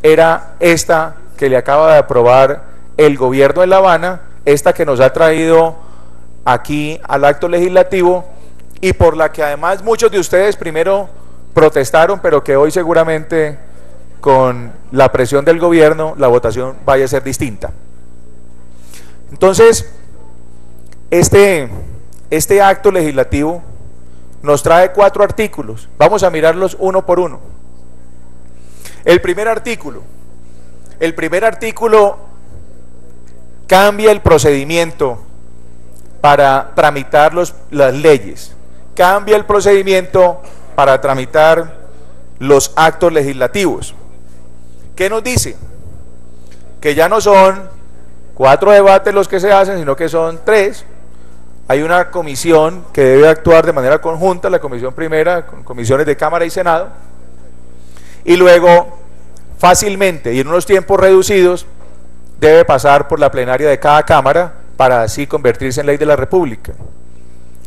era esta que le acaba de aprobar el gobierno de La Habana, esta que nos ha traído aquí al acto legislativo, y por la que además muchos de ustedes primero protestaron, pero que hoy seguramente con la presión del gobierno la votación vaya a ser distinta. Entonces, este acto legislativo nos trae 4 artículos. Vamos a mirarlos uno por uno. El primer artículo cambia el procedimiento para tramitar las leyes, cambia el procedimiento para tramitar los actos legislativos. ¿Qué nos dice? Que ya no son 4 debates los que se hacen, sino que son 3. Hay una comisión que debe actuar de manera conjunta, la comisión primera, con comisiones de Cámara y Senado, y luego fácilmente y en unos tiempos reducidos debe pasar por la plenaria de cada Cámara para así convertirse en ley de la República.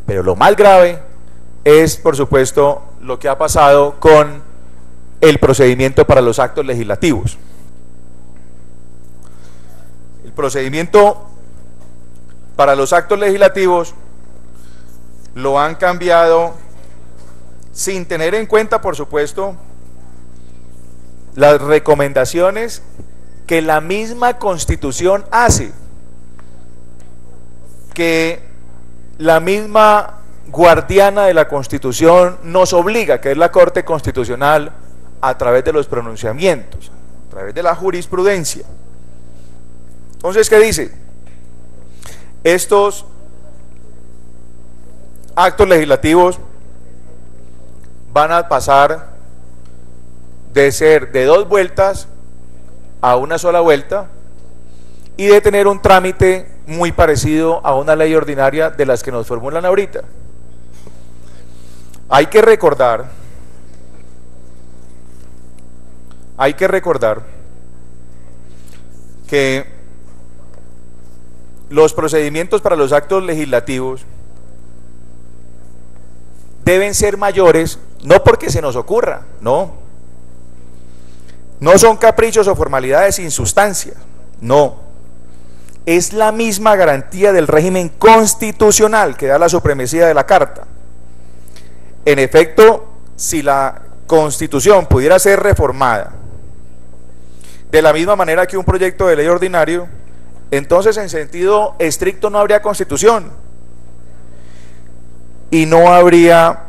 Pero lo más grave es, por supuesto, lo que ha pasado con el procedimiento para los actos legislativos. El procedimiento para los actos legislativos lo han cambiado sin tener en cuenta, por supuesto, las recomendaciones que la misma Constitución hace, que la misma guardiana de la Constitución nos obliga, que es la Corte Constitucional, a través de los pronunciamientos, a través de la jurisprudencia. Entonces, ¿qué dice? Estos actos legislativos van a pasar de ser de 2 vueltas a una sola vuelta y de tener un trámite muy parecido a una ley ordinaria de las que nos formulan ahorita. Hay que recordar que los procedimientos para los actos legislativos deben ser mayores, no porque se nos ocurra, no son caprichos o formalidades sin sustancia, no, es la misma garantía del régimen constitucional que da la supremacía de la Carta. En efecto, si la Constitución pudiera ser reformada de la misma manera que un proyecto de ley ordinario, entonces en sentido estricto no habría Constitución y no habría,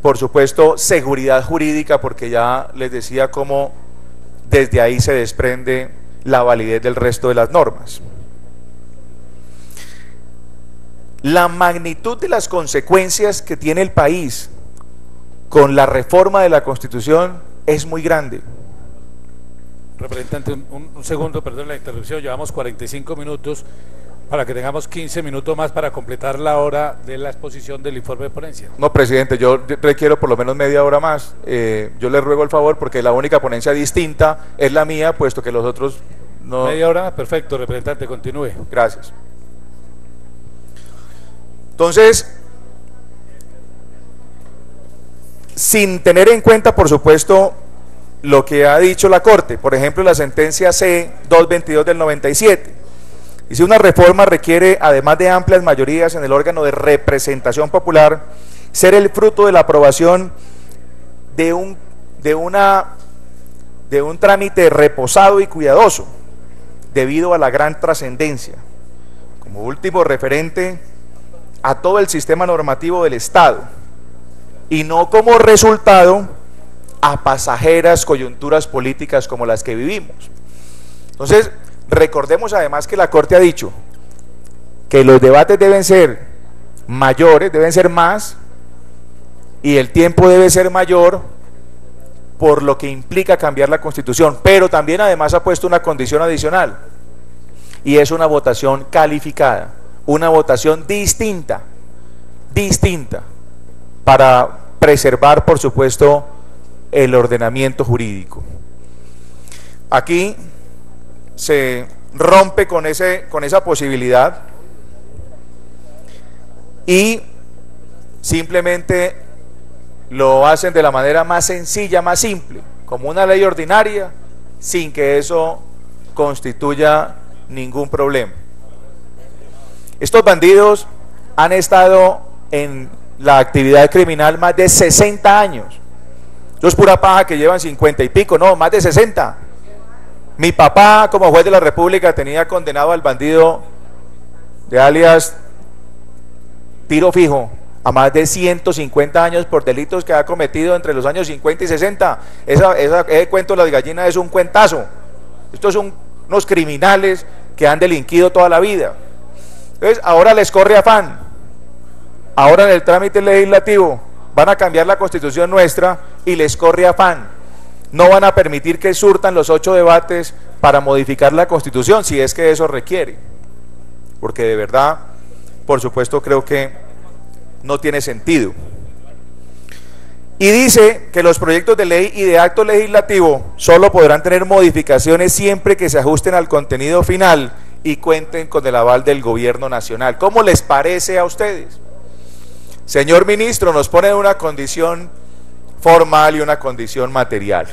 por supuesto, seguridad jurídica, porque ya les decía cómo desde ahí se desprende la validez del resto de las normas. La magnitud de las consecuencias que tiene el país con la reforma de la Constitución es muy grande. Representante, un segundo, perdón la interrupción, llevamos 45 minutos para que tengamos 15 minutos más para completar la hora de la exposición del informe de ponencia. No, presidente, yo requiero por lo menos media hora más. Yo le ruego el favor porque la única ponencia distinta es la mía, puesto que los otros no... Media hora, perfecto, representante, continúe. Gracias. Entonces, sin tener en cuenta, por supuesto, lo que ha dicho la Corte, por ejemplo, la sentencia C-222 del 97, dice: una reforma requiere, además de amplias mayorías en el órgano de representación popular, ser el fruto de la aprobación de un trámite reposado y cuidadoso, debido a la gran trascendencia, como último referente a todo el sistema normativo del Estado, y no como resultado a pasajeras coyunturas políticas como las que vivimos. Entonces, recordemos además que la Corte ha dicho que los debates deben ser mayores, deben ser más, y el tiempo debe ser mayor, por lo que implica cambiar la Constitución, pero también además ha puesto una condición adicional, y es una votación calificada, una votación distinta, para preservar, por supuesto, el ordenamiento jurídico. Aquí se rompe con esa posibilidad y simplemente lo hacen de la manera más sencilla, más simple, como una ley ordinaria, sin que eso constituya ningún problema. Estos bandidos han estado en la actividad criminal más de 60 años. Eso es pura paja que llevan 50 y pico, no, más de 60. Mi papá, como juez de la República, tenía condenado al bandido de alias Tiro Fijo a más de 150 años por delitos que ha cometido entre los años 50 y 60. Ese cuento de las gallinas es un cuentazo. Estos son unos criminales que han delinquido toda la vida. Entonces, ahora les corre afán. Ahora en el trámite legislativo van a cambiar la Constitución nuestra y les corre afán. No van a permitir que surtan los 8 debates para modificar la Constitución, si es que eso requiere. Porque de verdad, por supuesto, creo que no tiene sentido. Y dice que los proyectos de ley y de acto legislativo solo podrán tener modificaciones siempre que se ajusten al contenido final y cuenten con el aval del gobierno nacional. ¿Cómo les parece a ustedes? Señor ministro, nos pone en una condición formal y una condición material.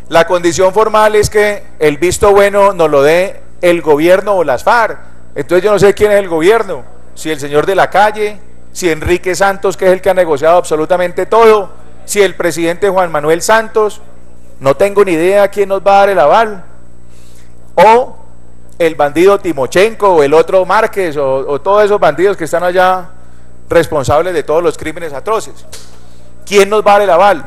La condición formal es que el visto bueno nos lo dé el gobierno o las FARC. Entonces yo no sé quién es el gobierno, si el señor de la calle, si Enrique Santos, que es el que ha negociado absolutamente todo, si el presidente Juan Manuel Santos, no tengo ni idea quién nos va a dar el aval, o el bandido Timochenko, o el otro Márquez, o todos esos bandidos que están allá responsables de todos los crímenes atroces. ¿Quién nos va a dar el aval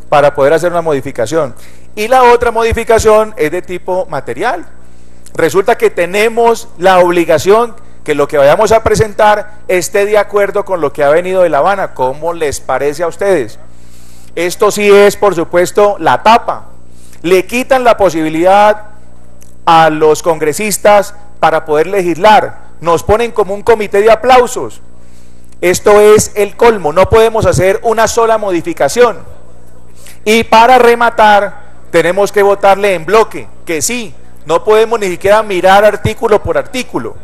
para poder hacer una modificación? Y la otra modificación es de tipo material. Resulta que tenemos la obligación que lo que vayamos a presentar esté de acuerdo con lo que ha venido de La Habana. ¿Cómo les parece a ustedes? Esto sí es, por supuesto, la tapa. Le quitan la posibilidad a los congresistas para poder legislar. Nos ponen como un comité de aplausos. Esto es el colmo. No podemos hacer una sola modificación. Y para rematar, tenemos que votarle en bloque, que sí. No podemos ni siquiera mirar artículo por artículo.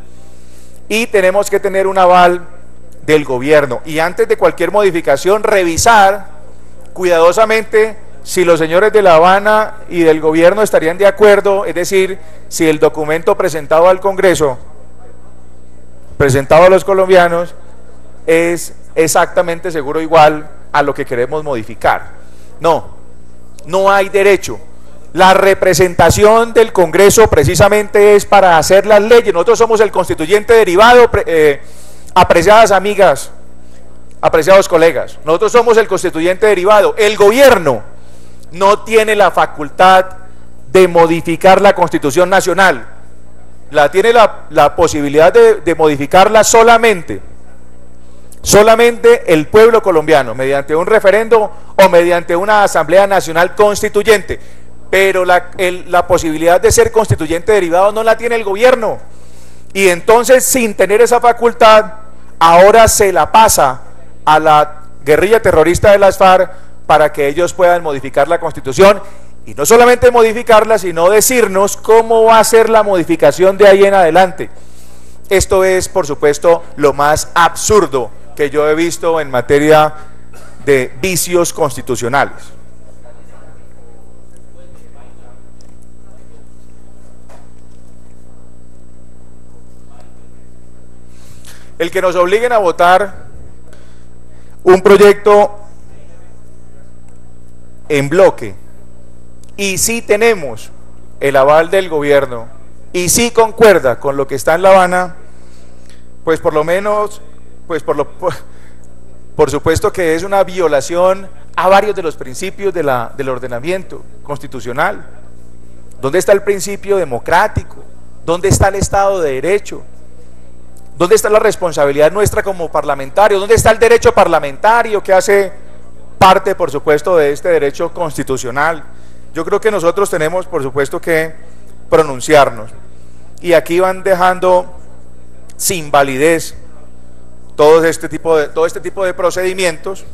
Y tenemos que tener un aval del gobierno. Y antes de cualquier modificación, revisar cuidadosamente si los señores de La Habana y del gobierno estarían de acuerdo, es decir, si el documento presentado al Congreso, presentado a los colombianos, es exactamente seguro igual a lo que queremos modificar. No hay derecho. La representación del Congreso precisamente es para hacer las leyes. Nosotros somos el constituyente derivado, apreciadas amigas, apreciados colegas. Nosotros somos el constituyente derivado. El gobierno no tiene la facultad de modificar la Constitución Nacional. Tiene la posibilidad de modificarla solamente el pueblo colombiano, mediante un referendo o mediante una Asamblea Nacional Constituyente. Pero la posibilidad de ser constituyente derivado no la tiene el gobierno. Y entonces, sin tener esa facultad, ahora se la pasa a la guerrilla terrorista de las FARC para que ellos puedan modificar la Constitución. Y no solamente modificarla, sino decirnos cómo va a ser la modificación de ahí en adelante. Esto es, por supuesto, lo más absurdo que yo he visto en materia de vicios constitucionales. El que nos obliguen a votar un proyecto en bloque y si tenemos el aval del gobierno y si concuerda con lo que está en La Habana, pues por lo menos, por supuesto que es una violación a varios de los principios del ordenamiento constitucional. ¿Dónde está el principio democrático? ¿Dónde está el Estado de Derecho? ¿Dónde está la responsabilidad nuestra como parlamentarios? ¿Dónde está el derecho parlamentario que hace parte, por supuesto, de este derecho constitucional? Yo creo que nosotros tenemos, por supuesto, que pronunciarnos. Y aquí van dejando sin validez todo este tipo de procedimientos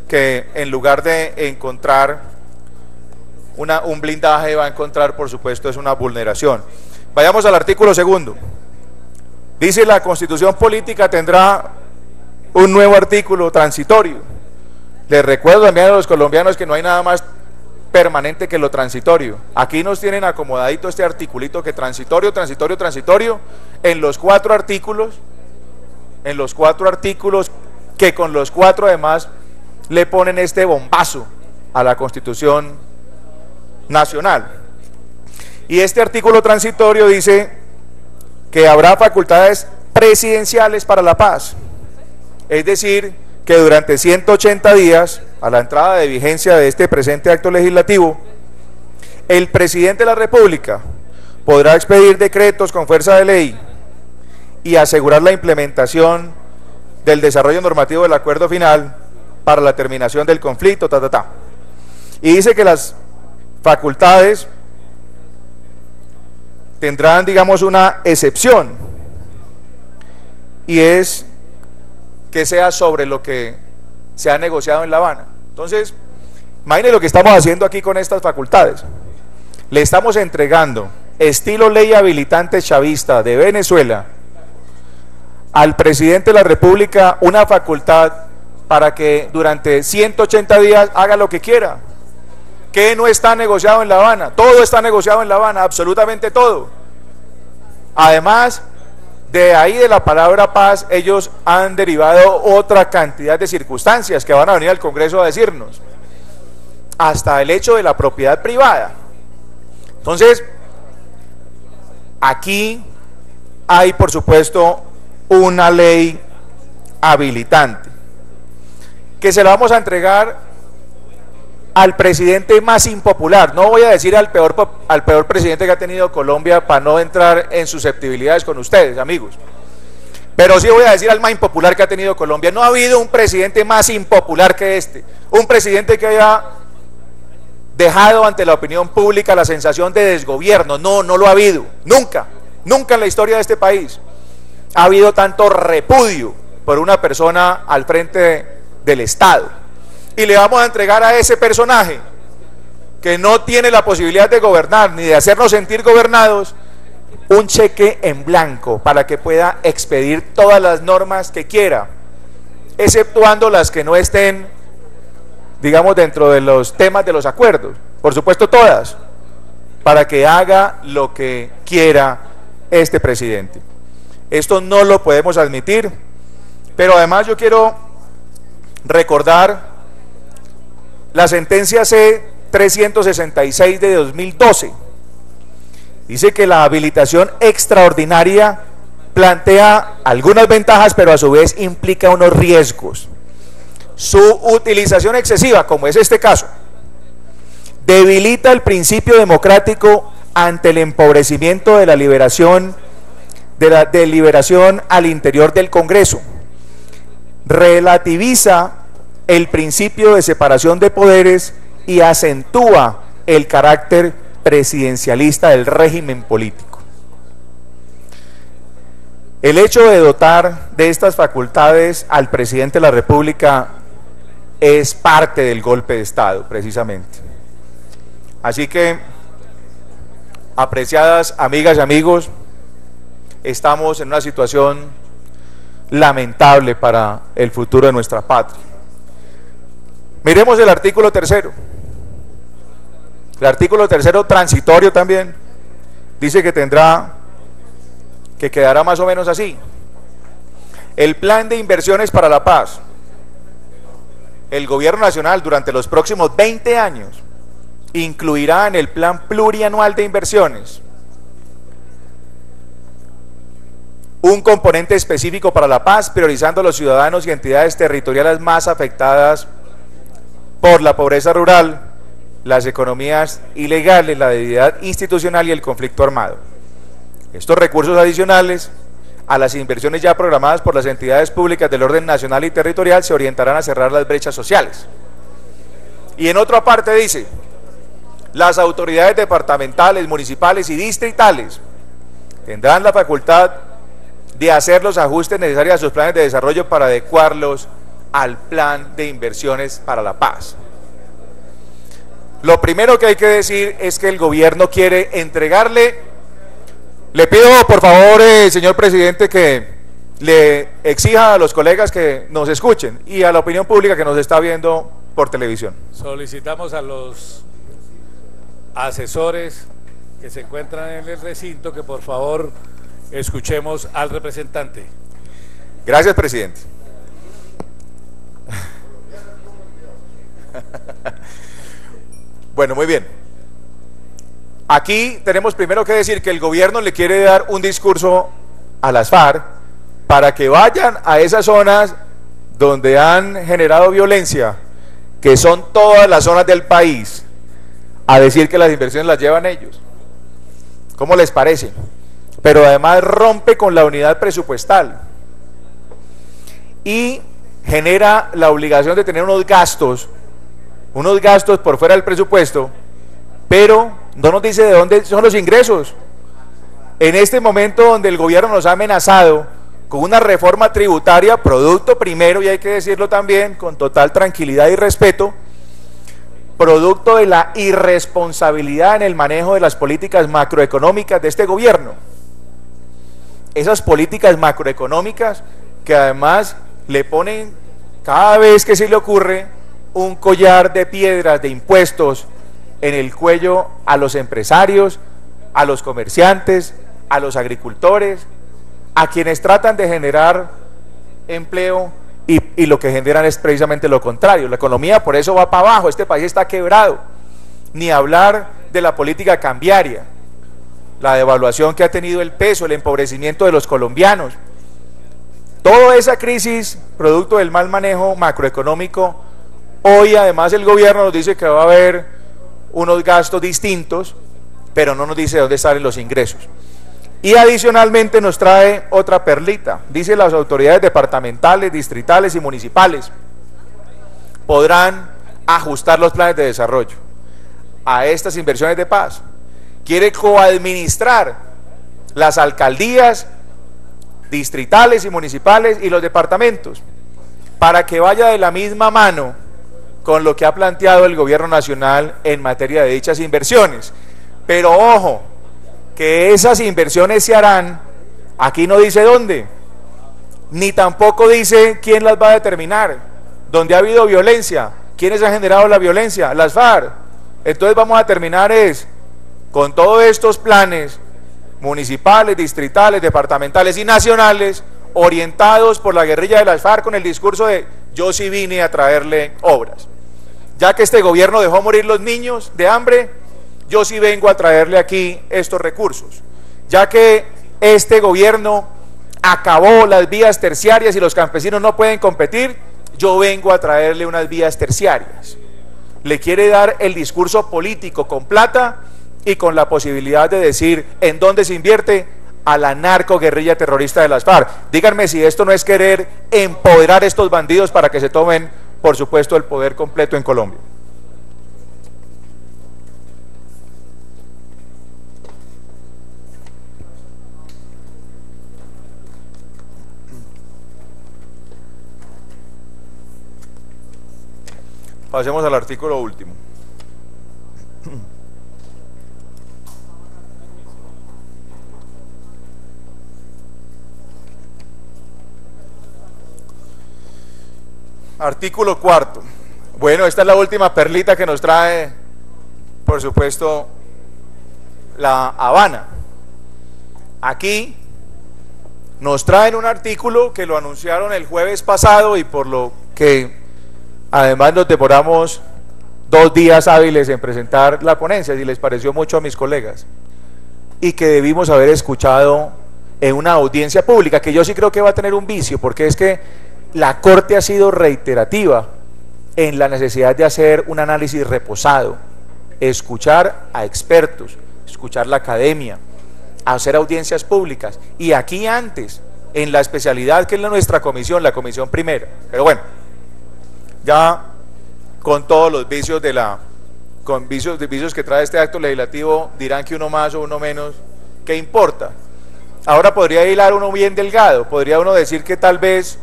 que, en lugar de encontrar un blindaje, va a encontrar, por supuesto, es una vulneración. Vayamos al artículo 2. Dice: la Constitución política tendrá un nuevo artículo transitorio. Les recuerdo también a los colombianos que no hay nada más permanente que lo transitorio. Aquí nos tienen acomodadito este articulito que transitorio, en los 4 artículos, que con los 4 además le ponen este bombazo a la Constitución Nacional. Y este artículo transitorio dice que habrá facultades presidenciales para la paz, es decir, que durante 180 días, a la entrada de vigencia de este presente acto legislativo, el presidente de la República podrá expedir decretos con fuerza de ley y asegurar la implementación del desarrollo normativo del acuerdo final para la terminación del conflicto, Y dice que las facultades tendrán, digamos, una excepción, y es que sea sobre lo que se ha negociado en La Habana. Entonces, imagínense lo que estamos haciendo aquí con estas facultades. Le estamos entregando, estilo ley habilitante chavista de Venezuela, al presidente de la República una facultad para que durante 180 días haga lo que quiera. ¿Qué no está negociado en La Habana? Todo está negociado en La Habana, absolutamente todo. Además, de ahí de la palabra paz, ellos han derivado otra cantidad de circunstancias que van a venir al Congreso a decirnos. Hasta el hecho de la propiedad privada. Entonces, aquí hay, por supuesto, una ley habilitante, que se la vamos a entregar al presidente más impopular. No voy a decir al peor presidente que ha tenido Colombia para no entrar en susceptibilidades con ustedes, amigos. Pero sí voy a decir al más impopular que ha tenido Colombia. No ha habido un presidente más impopular que este. Un presidente que haya dejado ante la opinión pública la sensación de desgobierno. No, no lo ha habido. Nunca. Nunca en la historia de este país ha habido tanto repudio por una persona al frente del Estado. Y le vamos a entregar a ese personaje que no tiene la posibilidad de gobernar ni de hacernos sentir gobernados un cheque en blanco para que pueda expedir todas las normas que quiera, exceptuando las que no estén, digamos, dentro de los temas de los acuerdos. Por supuesto todas, para que haga lo que quiera este presidente. Esto no lo podemos admitir, pero además yo quiero recordar la sentencia C-366 de 2012. Dice que la habilitación extraordinaria plantea algunas ventajas, pero a su vez implica unos riesgos. Su utilización excesiva, como es este caso, debilita el principio democrático ante el empobrecimiento de la liberación, de la deliberación al interior del Congreso. Relativiza el principio de separación de poderes y acentúa el carácter presidencialista del régimen político. El hecho de dotar de estas facultades al presidente de la República es parte del golpe de Estado, precisamente. Así que, apreciadas amigas y amigos, estamos en una situación lamentable para el futuro de nuestra patria. Miremos el artículo 3. El artículo 3 transitorio también dice que quedará más o menos así. El plan de inversiones para la paz. El gobierno nacional durante los próximos 20 años incluirá en el plan plurianual de inversiones un componente específico para la paz, priorizando a los ciudadanos y entidades territoriales más afectadas por la pobreza rural, las economías ilegales, la debilidad institucional y el conflicto armado. Estos recursos adicionales a las inversiones ya programadas por las entidades públicas del orden nacional y territorial se orientarán a cerrar las brechas sociales. Y en otra parte dice, las autoridades departamentales, municipales y distritales tendrán la facultad de hacer los ajustes necesarios a sus planes de desarrollo para adecuarlos al plan de inversiones para la paz. Lo primero que hay que decir es que el gobierno quiere entregarle. Le pido por favor, señor presidente, que le exija a los colegas que nos escuchen y a la opinión pública que nos está viendo por televisión. Solicitamos a los asesores que se encuentran en el recinto que por favor escuchemos al representante. Gracias, presidente. Bueno, muy bien. Aquí tenemos primero que decir que el gobierno le quiere dar un discurso a las FARC para que vayan a esas zonas donde han generado violencia, que son todas las zonas del país, a decir que las inversiones las llevan ellos. ¿Cómo les parece? Pero además rompe con la unidad presupuestal y genera la obligación de tener unos gastos por fuera del presupuesto, pero no nos dice de dónde son los ingresos. En este momento donde el gobierno nos ha amenazado con una reforma tributaria, producto primero, y hay que decirlo también con total tranquilidad y respeto, producto de la irresponsabilidad en el manejo de las políticas macroeconómicas de este gobierno. Esas políticas macroeconómicas que además le ponen cada vez que se le ocurre un collar de piedras de impuestos en el cuello a los empresarios, a los comerciantes, a los agricultores, a quienes tratan de generar empleo y lo que generan es precisamente lo contrario. La economía por eso va para abajo, este país está quebrado. Ni hablar de la política cambiaria, la devaluación que ha tenido el peso, el empobrecimiento de los colombianos. Toda esa crisis, producto del mal manejo macroeconómico, hoy además el gobierno nos dice que va a haber unos gastos distintos, pero no nos dice de dónde salen los ingresos. Y adicionalmente nos trae otra perlita, dice las autoridades departamentales, distritales y municipales podrán ajustar los planes de desarrollo a estas inversiones de paz. Quiere coadministrar las alcaldías distritales y municipales y los departamentos para que vaya de la misma mano con lo que ha planteado el gobierno nacional en materia de dichas inversiones. Pero ojo, que esas inversiones se harán, aquí no dice dónde, ni tampoco dice quién las va a determinar, donde ha habido violencia, quiénes han generado la violencia, las FARC. Entonces vamos a terminar con todos estos planes municipales, distritales, departamentales y nacionales, orientados por la guerrilla de las FARC con el discurso de yo sí vine a traerle obras. Ya que este gobierno dejó morir los niños de hambre, yo sí vengo a traerle aquí estos recursos. Ya que este gobierno acabó las vías terciarias y los campesinos no pueden competir, yo vengo a traerle unas vías terciarias. Le quiere dar el discurso político con plata y con la posibilidad de decir en dónde se invierte a la narcoguerrilla terrorista de las FARC. Díganme si esto no es querer empoderar a estos bandidos para que se tomen, por supuesto, el poder completo en Colombia. Pasemos al artículo último. Artículo cuarto. Bueno, esta es la última perlita que nos trae, por supuesto, La Habana. Aquí nos traen un artículo que lo anunciaron el jueves pasado y por lo que además nos demoramos 2 días hábiles en presentar la ponencia, si les pareció mucho a mis colegas, y que debimos haber escuchado en una audiencia pública, que yo sí creo que va a tener un vicio, porque es que la Corte ha sido reiterativa en la necesidad de hacer un análisis reposado, escuchar a expertos, escuchar la academia, hacer audiencias públicas, y aquí antes, en la especialidad que es nuestra comisión, la comisión primera. Pero bueno, ya con todos los vicios vicios que trae este acto legislativo, dirán que uno más o uno menos, ¿qué importa? Ahora podría hilar uno bien delgado, podría uno decir que tal vez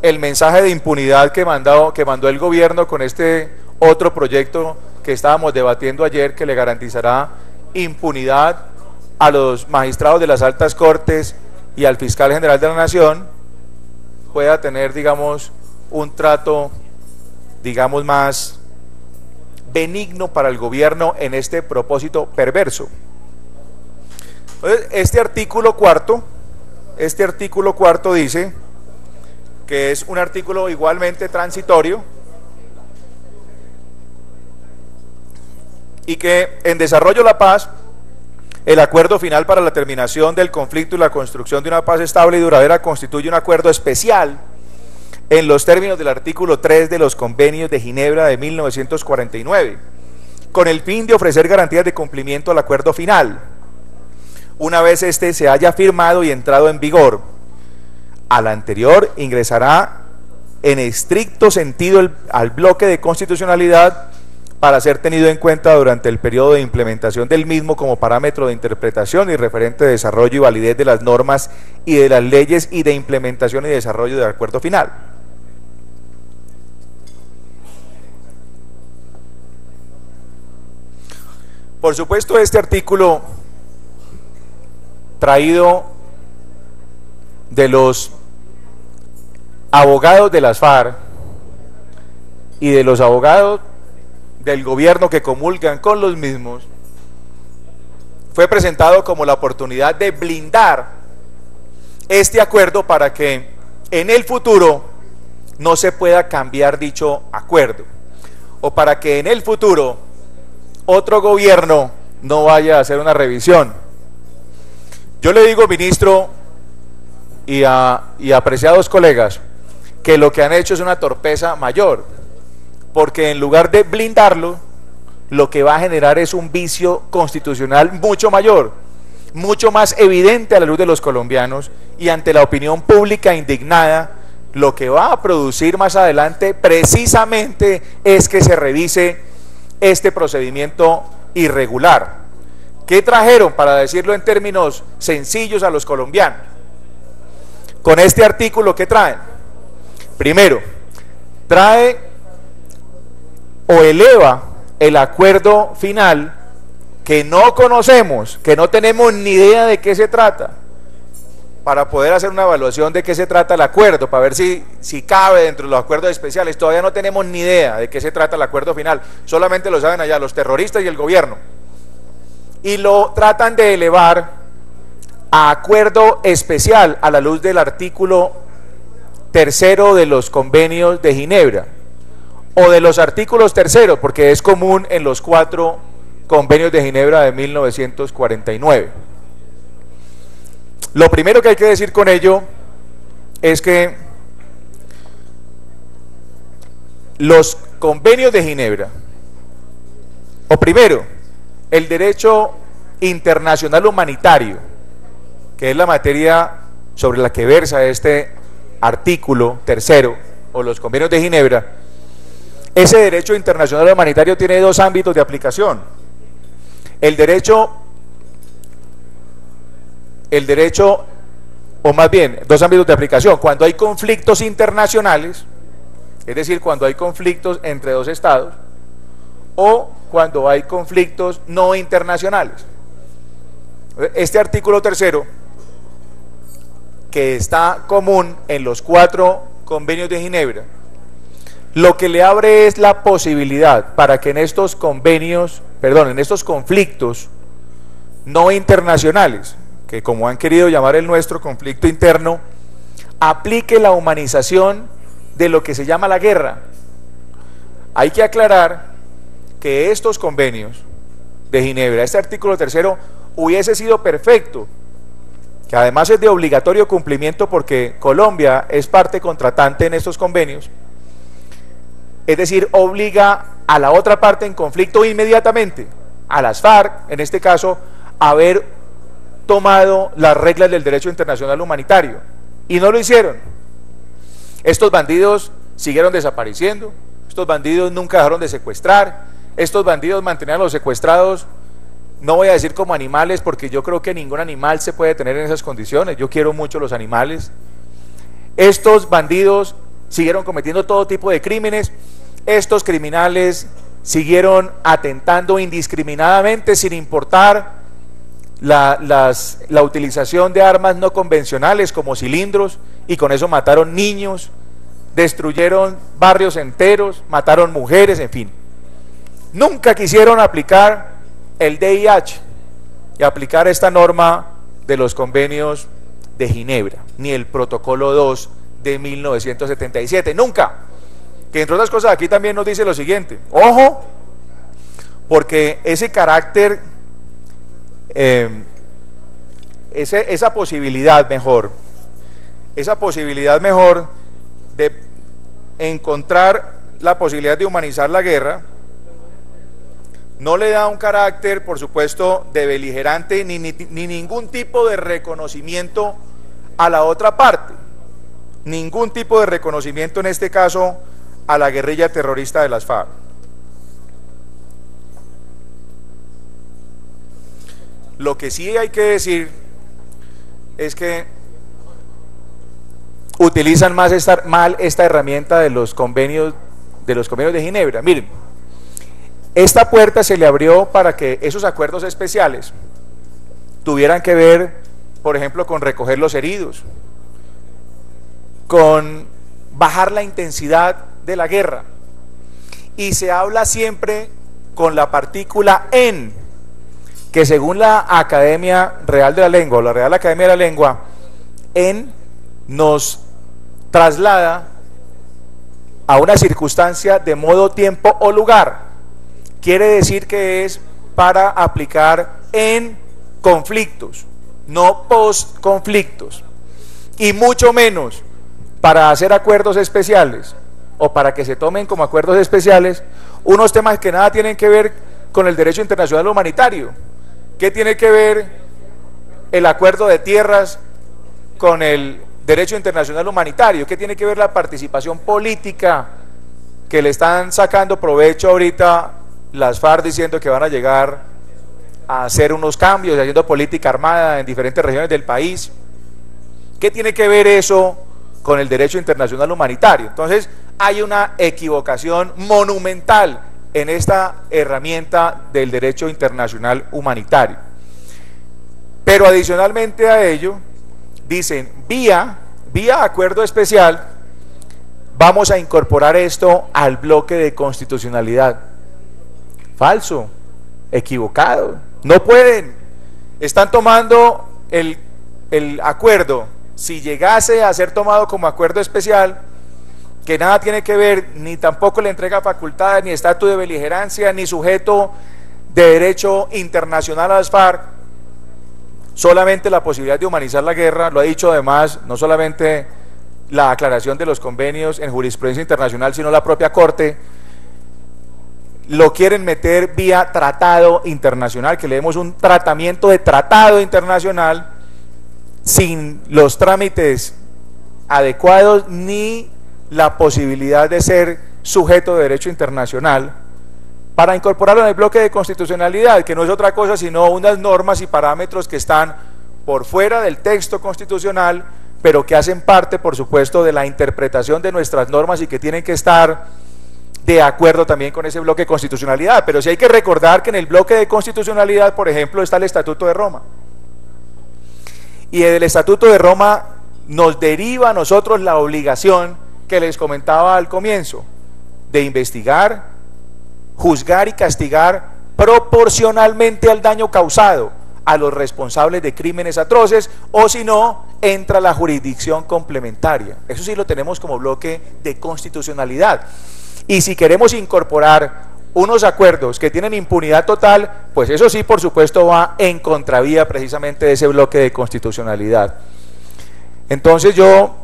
el mensaje de impunidad que mandó el gobierno con este otro proyecto que estábamos debatiendo ayer, que le garantizará impunidad a los magistrados de las altas cortes y al fiscal general de la nación, pueda tener, digamos, un trato, digamos, más benigno para el gobierno en este propósito perverso. Entonces, este artículo cuarto dice que es un artículo igualmente transitorio y que en desarrollo de la paz, el acuerdo final para la terminación del conflicto y la construcción de una paz estable y duradera constituye un acuerdo especial en los términos del artículo 3 de los convenios de Ginebra de 1949, con el fin de ofrecer garantías de cumplimiento al acuerdo final, una vez éste se haya firmado y entrado en vigor. Al anterior ingresará en estricto sentido al bloque de constitucionalidad para ser tenido en cuenta durante el periodo de implementación del mismo como parámetro de interpretación y referente de desarrollo y validez de las normas y de las leyes y de implementación y desarrollo del acuerdo final. Por supuesto, este artículo traído de los abogados de las FARC y de los abogados del gobierno que comulgan con los mismos, fue presentado como la oportunidad de blindar este acuerdo para que en el futuro no se pueda cambiar dicho acuerdo, o para que en el futuro otro gobierno no vaya a hacer una revisión. Yo le digo, ministro, y apreciados colegas, que lo que han hecho es una torpeza mayor, porque en lugar de blindarlo, lo que va a generar es un vicio constitucional mucho mayor, mucho más evidente a la luz de los colombianos y ante la opinión pública indignada. Lo que va a producir más adelante precisamente es que se revise este procedimiento irregular. ¿Qué trajeron, para decirlo en términos sencillos, a los colombianos? Con este artículo, ¿qué traen? Primero, trae o eleva el acuerdo final que no conocemos, que no tenemos ni idea de qué se trata, para poder hacer una evaluación de qué se trata el acuerdo, para ver si cabe dentro de los acuerdos especiales. Todavía no tenemos ni idea de qué se trata el acuerdo final, solamente lo saben allá los terroristas y el gobierno, y lo tratan de elevar a acuerdo especial a la luz del artículo 3º de los convenios de Ginebra, o de los artículos 3º, porque es común en los 4 convenios de Ginebra de 1949. Lo primero que hay que decir con ello es que los convenios de Ginebra, o primero, el derecho internacional humanitario, que es la materia sobre la que versa este artículo 3º, o los convenios de Ginebra, ese derecho internacional humanitario tiene 2 ámbitos de aplicación. El derecho, o más bien, 2 ámbitos de aplicación. Cuando hay conflictos internacionales, es decir, cuando hay conflictos entre 2 estados, o cuando hay conflictos no internacionales. Este artículo 3º, que está común en los 4 convenios de Ginebra, lo que le abre es la posibilidad para que en estos convenios, en estos conflictos no internacionales, que como han querido llamar el nuestro conflicto interno, aplique la humanización de lo que se llama la guerra. Hay que aclarar que estos convenios de Ginebra, este artículo 3º, hubiese sido perfecto, que además es de obligatorio cumplimiento porque Colombia es parte contratante en estos convenios, es decir, obliga a la otra parte en conflicto inmediatamente, a las FARC, en este caso, a haber tomado las reglas del derecho internacional humanitario, y no lo hicieron. Estos bandidos siguieron desapareciendo, estos bandidos nunca dejaron de secuestrar, estos bandidos mantenían a los secuestrados, no voy a decir como animales, porque yo creo que ningún animal se puede tener en esas condiciones, yo quiero mucho los animales. Estos bandidos siguieron cometiendo todo tipo de crímenes, estos criminales siguieron atentando indiscriminadamente sin importar la utilización de armas no convencionales como cilindros, y con eso mataron niños, destruyeron barrios enteros, mataron mujeres, en fin. Nunca quisieron aplicar el DIH y aplicar esta norma de los convenios de Ginebra, ni el protocolo 2 de 1977, nunca. Que entre otras cosas aquí también nos dice lo siguiente: ojo, porque ese carácter, esa posibilidad mejor de encontrar la posibilidad de humanizar la guerra, no le da un carácter, por supuesto, de beligerante ni ningún tipo de reconocimiento a la otra parte, ningún tipo de reconocimiento en este caso a la guerrilla terrorista de las FARC. Lo que sí hay que decir es que utilizan mal esta herramienta de los convenios de Ginebra. Miren, esta puerta se le abrió para que esos acuerdos especiales tuvieran que ver, por ejemplo, con recoger los heridos, con bajar la intensidad de la guerra, y se habla siempre con la partícula en, que según la Academia Real de la Lengua, o la Real Academia de la Lengua, en nos traslada a una circunstancia de modo, tiempo o lugar. Quiere decir que es para aplicar en conflictos, no post conflictos, y mucho menos para hacer acuerdos especiales o para que se tomen como acuerdos especiales unos temas que nada tienen que ver con el derecho internacional humanitario. ¿Qué tiene que ver el acuerdo de tierras con el derecho internacional humanitario? ¿Qué tiene que ver la participación política que le están sacando provecho ahorita las FARC diciendo que van a llegar a hacer unos cambios, haciendo política armada en diferentes regiones del país? ¿Qué tiene que ver eso con el derecho internacional humanitario? Entonces hay una equivocación monumental en esta herramienta del derecho internacional humanitario. Pero adicionalmente a ello, dicen, vía acuerdo especial, vamos a incorporar esto al bloque de constitucionalidad. Falso, equivocado, no pueden. Están tomando el acuerdo, si llegase a ser tomado como acuerdo especial, que nada tiene que ver, ni tampoco le entrega facultades, ni estatus de beligerancia, ni sujeto de derecho internacional a las FARC, solamente la posibilidad de humanizar la guerra. Lo ha dicho además, no solamente la aclaración de los convenios en jurisprudencia internacional, sino la propia Corte. Lo quieren meter vía tratado internacional, que le demos un tratamiento de tratado internacional sin los trámites adecuados ni la posibilidad de ser sujeto de derecho internacional, para incorporarlo en el bloque de constitucionalidad, que no es otra cosa sino unas normas y parámetros que están por fuera del texto constitucional, pero que hacen parte, por supuesto, de la interpretación de nuestras normas y que tienen que estar de acuerdo también con ese bloque de constitucionalidad. Pero sí hay que recordar que en el bloque de constitucionalidad, por ejemplo, está el Estatuto de Roma, y del Estatuto de Roma nos deriva a nosotros la obligación que les comentaba al comienzo, de investigar, juzgar y castigar proporcionalmente al daño causado a los responsables de crímenes atroces, o si no, entra la jurisdicción complementaria. Eso sí lo tenemos como bloque de constitucionalidad. Y si queremos incorporar unos acuerdos que tienen impunidad total, pues eso sí, por supuesto, va en contravía precisamente de ese bloque de constitucionalidad. Entonces yo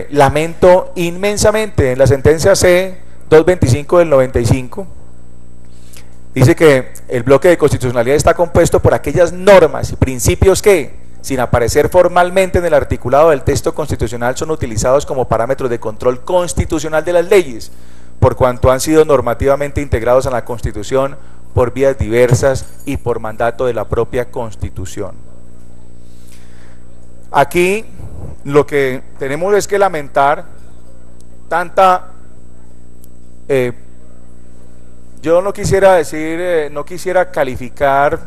lamento inmensamente en la sentencia C-225 del 95, dice que el bloque de constitucionalidad está compuesto por aquellas normas y principios que, sin aparecer formalmente en el articulado del texto constitucional, son utilizados como parámetros de control constitucional de las leyes, por cuanto han sido normativamente integrados en la Constitución por vías diversas y por mandato de la propia Constitución. Aquí lo que tenemos es que lamentar tanta, yo no quisiera decir, no quisiera calificar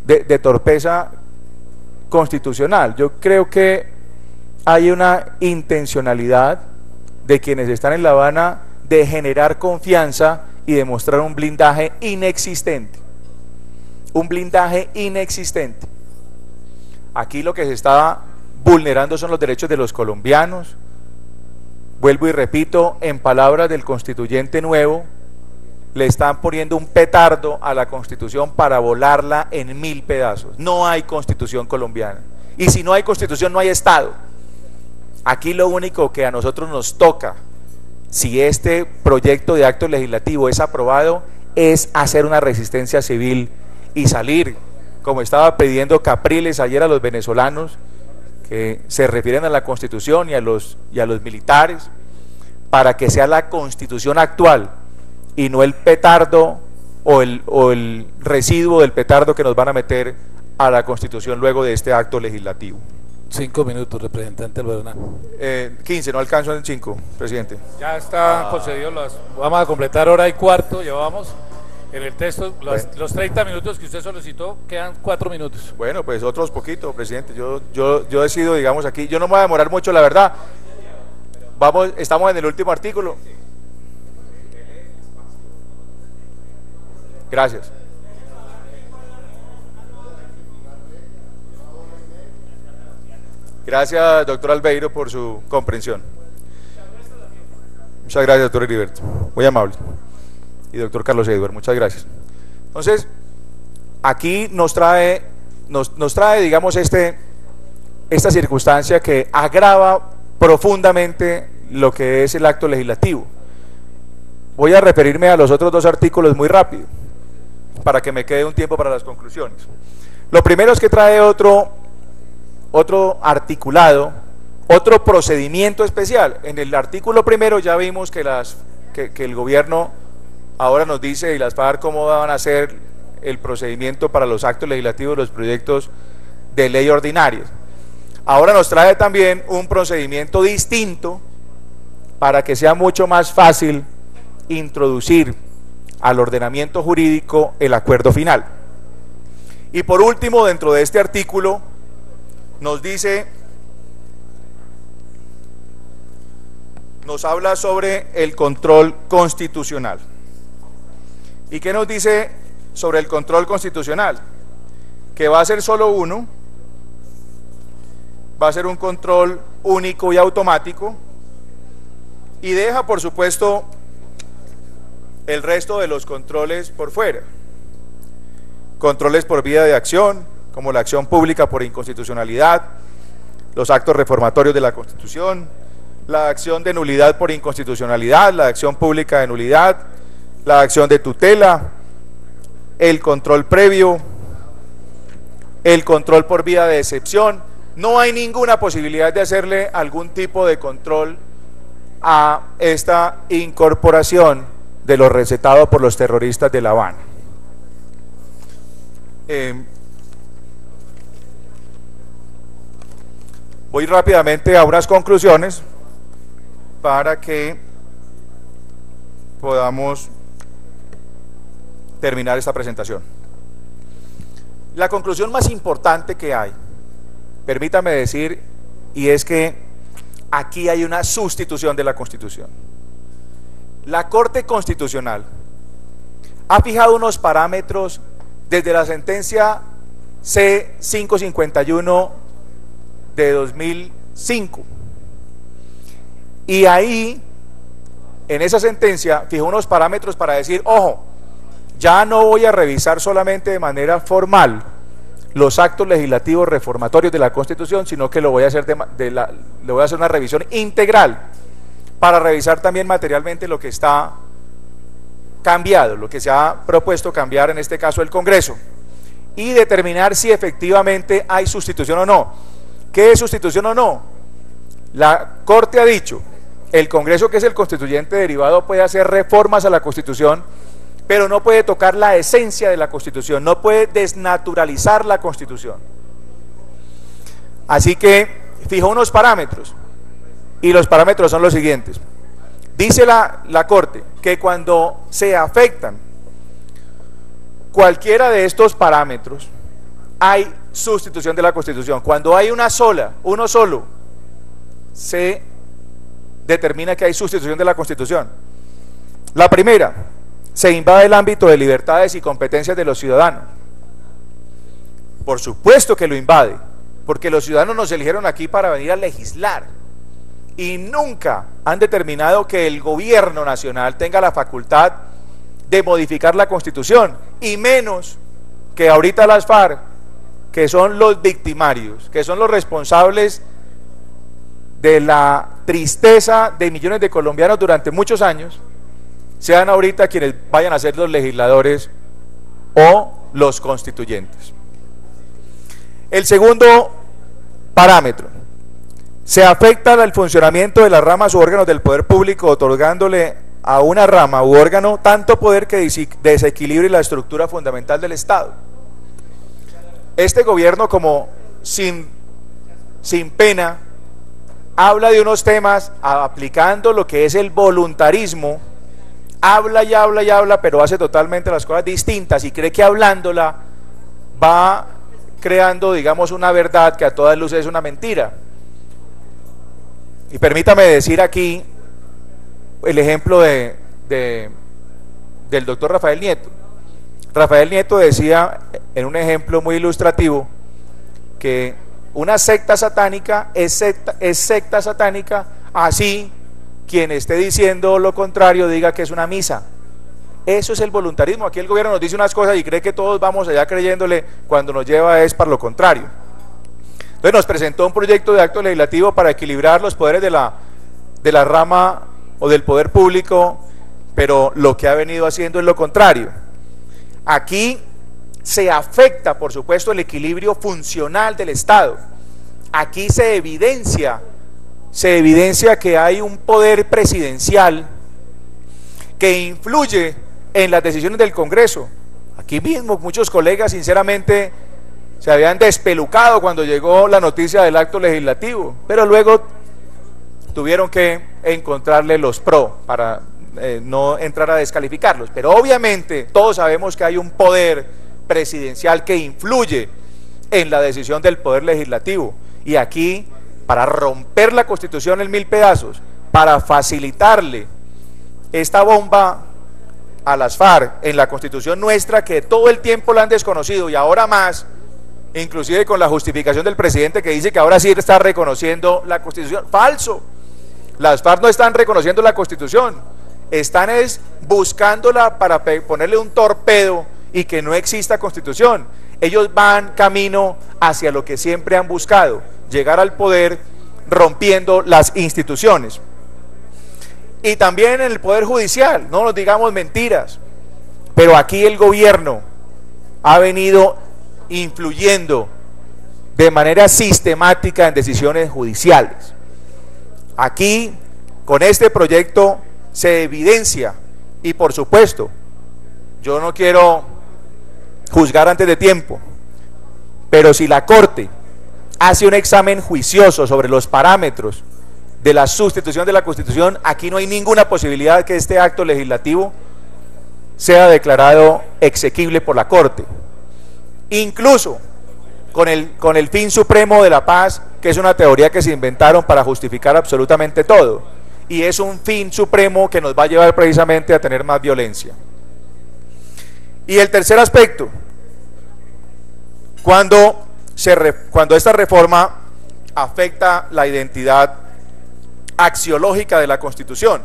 de torpeza constitucional. Yo creo que hay una intencionalidad de quienes están en La Habana de generar confianza y demostrar un blindaje inexistente. Un blindaje inexistente. Aquí lo que se está vulnerando son los derechos de los colombianos. Vuelvo y repito, en palabras del constituyente nuevo, le están poniendo un petardo a la Constitución para volarla en 1000 pedazos. No hay Constitución colombiana. Y si no hay Constitución, no hay Estado. Aquí lo único que a nosotros nos toca, si este proyecto de acto legislativo es aprobado, es hacer una resistencia civil y salir, como estaba pidiendo Capriles ayer a los venezolanos, que se refieren a la Constitución y a los militares, para que sea la Constitución actual y no el petardo o el residuo del petardo que nos van a meter a la Constitución luego de este acto legislativo. 5 minutos, representante Alberna. 15, no alcanzo en 5, presidente. Ya está concedido, vamos a completar hora y cuarto, llevamos en el texto los 30 minutos que usted solicitó, quedan 4 minutos. Bueno, pues otros poquitos, presidente. Yo decido, digamos, aquí, yo no me voy a demorar mucho, la verdad. Estamos en el último artículo. Gracias. Gracias, doctor Albeiro, por su comprensión. Muchas gracias, doctor Heriberto. Muy amable. Y doctor Carlos Edward, muchas gracias. Entonces, aquí nos trae, digamos, esta circunstancia que agrava profundamente lo que es el acto legislativo. Voy a referirme a los otros dos artículos muy rápido, para que me quede un tiempo para las conclusiones. Lo primero es que trae otro articulado, otro procedimiento especial. En el artículo primero ya vimos que el gobierno ahora nos dice, y las FARC, cómo van a ser el procedimiento para los actos legislativos, los proyectos de ley ordinarios. Ahora nos trae también un procedimiento distinto para que sea mucho más fácil introducir al ordenamiento jurídico el acuerdo final. Y por último, dentro de este artículo nos dice, nos habla sobre el control constitucional. ¿Y qué nos dice sobre el control constitucional? Que va a ser solo uno, va a ser un control único y automático, y deja, por supuesto, el resto de los controles por fuera. Controles por vía de acción, como la acción pública por inconstitucionalidad, los actos reformatorios de la Constitución, la acción de nulidad por inconstitucionalidad, la acción pública de nulidad, la acción de tutela, el control previo, el control por vía de excepción. No hay ninguna posibilidad de hacerle algún tipo de control a esta incorporación de lo recetado por los terroristas de La Habana. Voy rápidamente a unas conclusiones para que podamos terminar esta presentación. La conclusión más importante que hay, permítame decir, y es que aquí hay una sustitución de la Constitución. La Corte Constitucional ha fijado unos parámetros desde la sentencia C551 de 2005, y ahí, en esa sentencia, fijó unos parámetros para decir, ojo, ya no voy a revisar solamente de manera formal los actos legislativos reformatorios de la Constitución, sino que lo voy a hacer le voy a hacer una revisión integral para revisar también materialmente lo que está cambiado, lo que se ha propuesto cambiar, en este caso el Congreso, y determinar si efectivamente hay sustitución o no. ¿Qué es sustitución o no? La Corte ha dicho, el Congreso, que es el constituyente derivado, puede hacer reformas a la Constitución, pero no puede tocar la esencia de la Constitución, no puede desnaturalizar la Constitución. Así que fijó unos parámetros, y los parámetros son los siguientes. Dice la Corte que cuando se afectan cualquiera de estos parámetros, hay sustitución de la Constitución. Cuando hay uno solo, se determina que hay sustitución de la Constitución. La primera, se invade el ámbito de libertades y competencias de los ciudadanos. Por supuesto que lo invade, porque los ciudadanos nos eligieron aquí para venir a legislar, y nunca han determinado que el gobierno nacional tenga la facultad de modificar la Constitución, y menos que ahorita las FARC, que son los victimarios, que son los responsables de la tristeza de millones de colombianos durante muchos años, sean ahorita quienes vayan a ser los legisladores o los constituyentes. El segundo parámetro, se afecta al funcionamiento de las ramas u órganos del poder público, otorgándole a una rama u órgano tanto poder que desequilibre la estructura fundamental del Estado. Este gobierno, como sin pena, habla de unos temas aplicando lo que es el voluntarismo, habla y habla y habla, pero hace totalmente las cosas distintas, y cree que hablándola va creando, digamos, una verdad que a todas luces es una mentira. Y permítame decir aquí el ejemplo del doctor Rafael Nieto. Rafael Nieto decía en un ejemplo muy ilustrativo que una secta satánica es secta satánica, así quien esté diciendo lo contrario diga que es una misa. Eso es el voluntarismo. Aquí el gobierno nos dice unas cosas y cree que todos vamos allá creyéndole, cuando nos lleva es para lo contrario. Entonces nos presentó un proyecto de acto legislativo para equilibrar los poderes de la rama o del poder público, pero lo que ha venido haciendo es lo contrario. Aquí se afecta, por supuesto, el equilibrio funcional del Estado. Aquí se evidencia que hay un poder presidencial que influye en las decisiones del Congreso. Aquí mismo muchos colegas sinceramente se habían despelucado cuando llegó la noticia del acto legislativo, pero luego tuvieron que encontrarle los pro para no entrar a descalificarlos. Pero obviamente todos sabemos que hay un poder presidencial que influye en la decisión del poder legislativo, y aquí, para romper la Constitución en 1000 pedazos, para facilitarle esta bomba a las FARC en la Constitución nuestra, que todo el tiempo la han desconocido y ahora más, inclusive con la justificación del presidente que dice que ahora sí está reconociendo la Constitución. Falso. Las FARC no están reconociendo la Constitución, están buscándola para ponerle un torpedo y que no exista Constitución. Ellos van camino hacia lo que siempre han buscado, llegar al poder rompiendo las instituciones. Y también en el Poder Judicial, no nos digamos mentiras, pero aquí el gobierno ha venido influyendo de manera sistemática en decisiones judiciales. Aquí, con este proyecto, se evidencia, y por supuesto, yo no quiero juzgar antes de tiempo, pero si la Corte hace un examen juicioso sobre los parámetros de la sustitución de la Constitución, aquí no hay ninguna posibilidad que este acto legislativo sea declarado exequible por la Corte, incluso con el fin supremo de la paz, que es una teoría que se inventaron para justificar absolutamente todo, y es un fin supremo que nos va a llevar precisamente a tener más violencia. Y el tercer aspecto, cuando esta reforma afecta la identidad axiológica de la Constitución.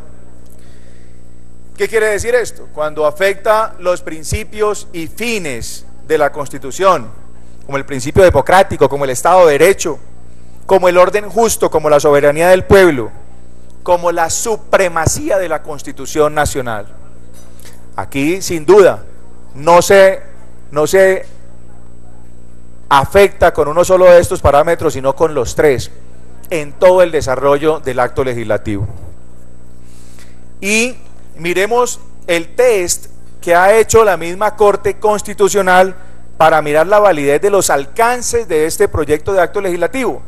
¿Qué quiere decir esto? Cuando afecta los principios y fines de la Constitución, como el principio democrático, como el Estado de Derecho, como el orden justo, como la soberanía del pueblo, como la supremacía de la Constitución nacional. Aquí, sin duda, no se afecta con uno solo de estos parámetros, sino con los tres, en todo el desarrollo del acto legislativo. Y miremos el test que ha hecho la misma Corte Constitucional para mirar la validez de los alcances de este proyecto de acto legislativo.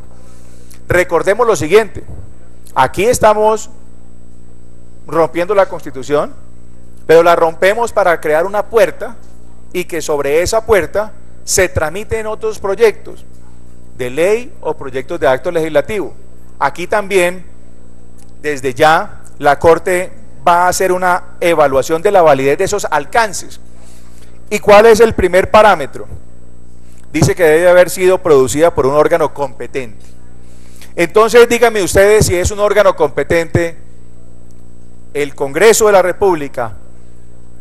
Recordemos lo siguiente: aquí estamos rompiendo la Constitución, pero la rompemos para crear una puerta y que sobre esa puerta se tramiten otros proyectos de ley o proyectos de acto legislativo. Aquí también, desde ya, la Corte va a hacer una evaluación de la validez de esos alcances. ¿Y cuál es el primer parámetro? Dice que debe haber sido producida por un órgano competente. Entonces, díganme ustedes si es un órgano competente el Congreso de la República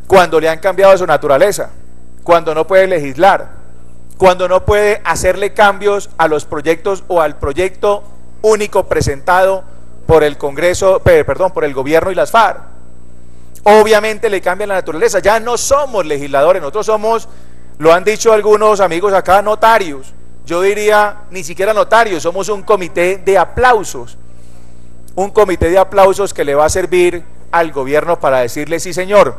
cuando le han cambiado su naturaleza, cuando no puede legislar, cuando no puede hacerle cambios a los proyectos o al proyecto único presentado por el Congreso, por el gobierno y las FARC. Obviamente le cambian la naturaleza. Ya no somos legisladores, nosotros somos, lo han dicho algunos amigos acá, notarios. Yo diría ni siquiera notarios, somos un comité de aplausos. Un comité de aplausos que le va a servir al gobierno para decirle sí señor.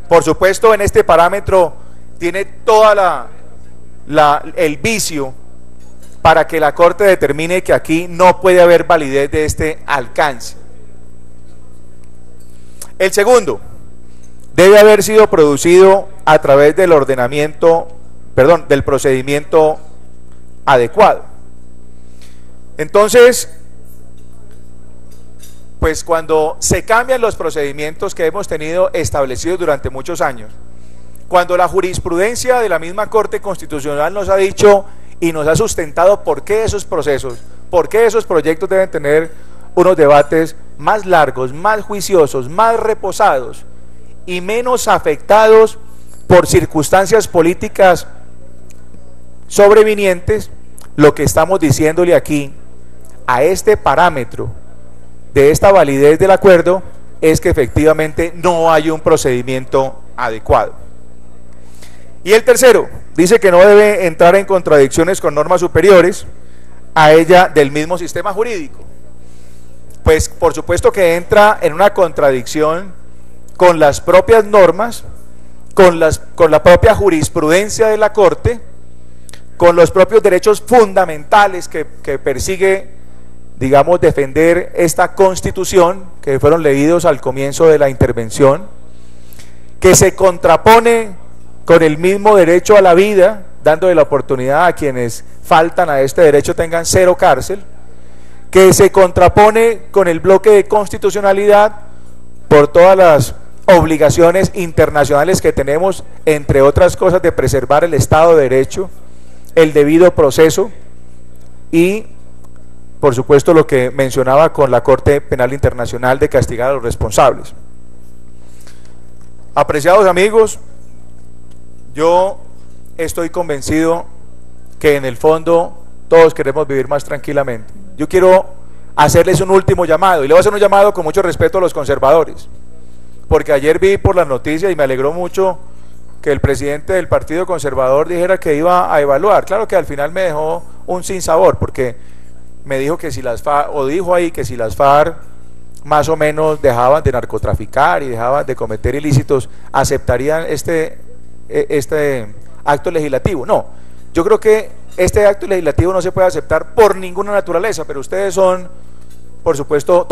Por supuesto, en este parámetro tiene toda el vicio para que la Corte determine que aquí no puede haber validez de este alcance. El segundo, debe haber sido producido a través del del procedimiento adecuado. Entonces, pues cuando se cambian los procedimientos que hemos tenido establecidos durante muchos años, cuando la jurisprudencia de la misma Corte Constitucional nos ha dicho y nos ha sustentado por qué esos procesos, por qué esos proyectos deben tener unos debates más largos, más juiciosos, más reposados y menos afectados por circunstancias políticas sobrevinientes, lo que estamos diciéndole aquí a este parámetro de esta validez del acuerdo es que efectivamente no hay un procedimiento adecuado. Y el tercero, dice que no debe entrar en contradicciones con normas superiores a ella del mismo sistema jurídico. Pues por supuesto que entra en una contradicción con las propias normas, con la propia jurisprudencia de la Corte, con los propios derechos fundamentales que persigue, digamos, defender esta Constitución, que fueron leídos al comienzo de la intervención, que se contrapone con el mismo derecho a la vida, dándole la oportunidad a quienes faltan a este derecho tengan 0 cárcel, que se contrapone con el bloque de constitucionalidad por todas las obligaciones internacionales que tenemos, entre otras cosas, de preservar el Estado de Derecho, el debido proceso y, por supuesto, lo que mencionaba con la Corte Penal Internacional de castigar a los responsables. Apreciados amigos, yo estoy convencido que en el fondo todos queremos vivir más tranquilamente. Yo quiero hacerles un último llamado, y le voy a hacer un llamado con mucho respeto a los conservadores, porque ayer vi por las noticias y me alegró mucho que el presidente del Partido Conservador dijera que iba a evaluar. Claro que al final me dejó un sinsabor, porque me dijo que si las FARC, o dijo ahí que si las FARC más o menos dejaban de narcotraficar y dejaban de cometer ilícitos, aceptarían este acto legislativo. No, yo creo que este acto legislativo no se puede aceptar por ninguna naturaleza, pero ustedes son, por supuesto,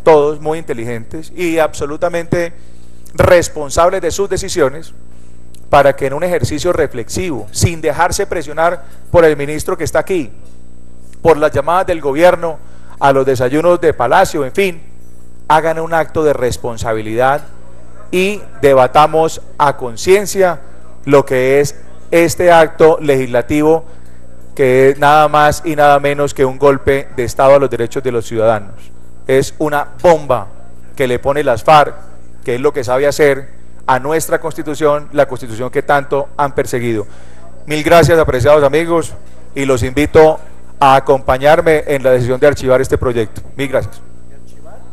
todos muy inteligentes y absolutamente responsables de sus decisiones, para que en un ejercicio reflexivo, sin dejarse presionar por el ministro que está aquí, por las llamadas del gobierno a los desayunos de Palacio, en fin, hagan un acto de responsabilidad y debatamos a conciencia lo que es este acto legislativo, que es nada más y nada menos que un golpe de Estado a los derechos de los ciudadanos. Es una bomba que le pone las FARC, que es lo que sabe hacer, a nuestra Constitución, la Constitución que tanto han perseguido. Mil gracias, apreciados amigos, y los invito a acompañarme en la decisión de archivar este proyecto. Mil gracias.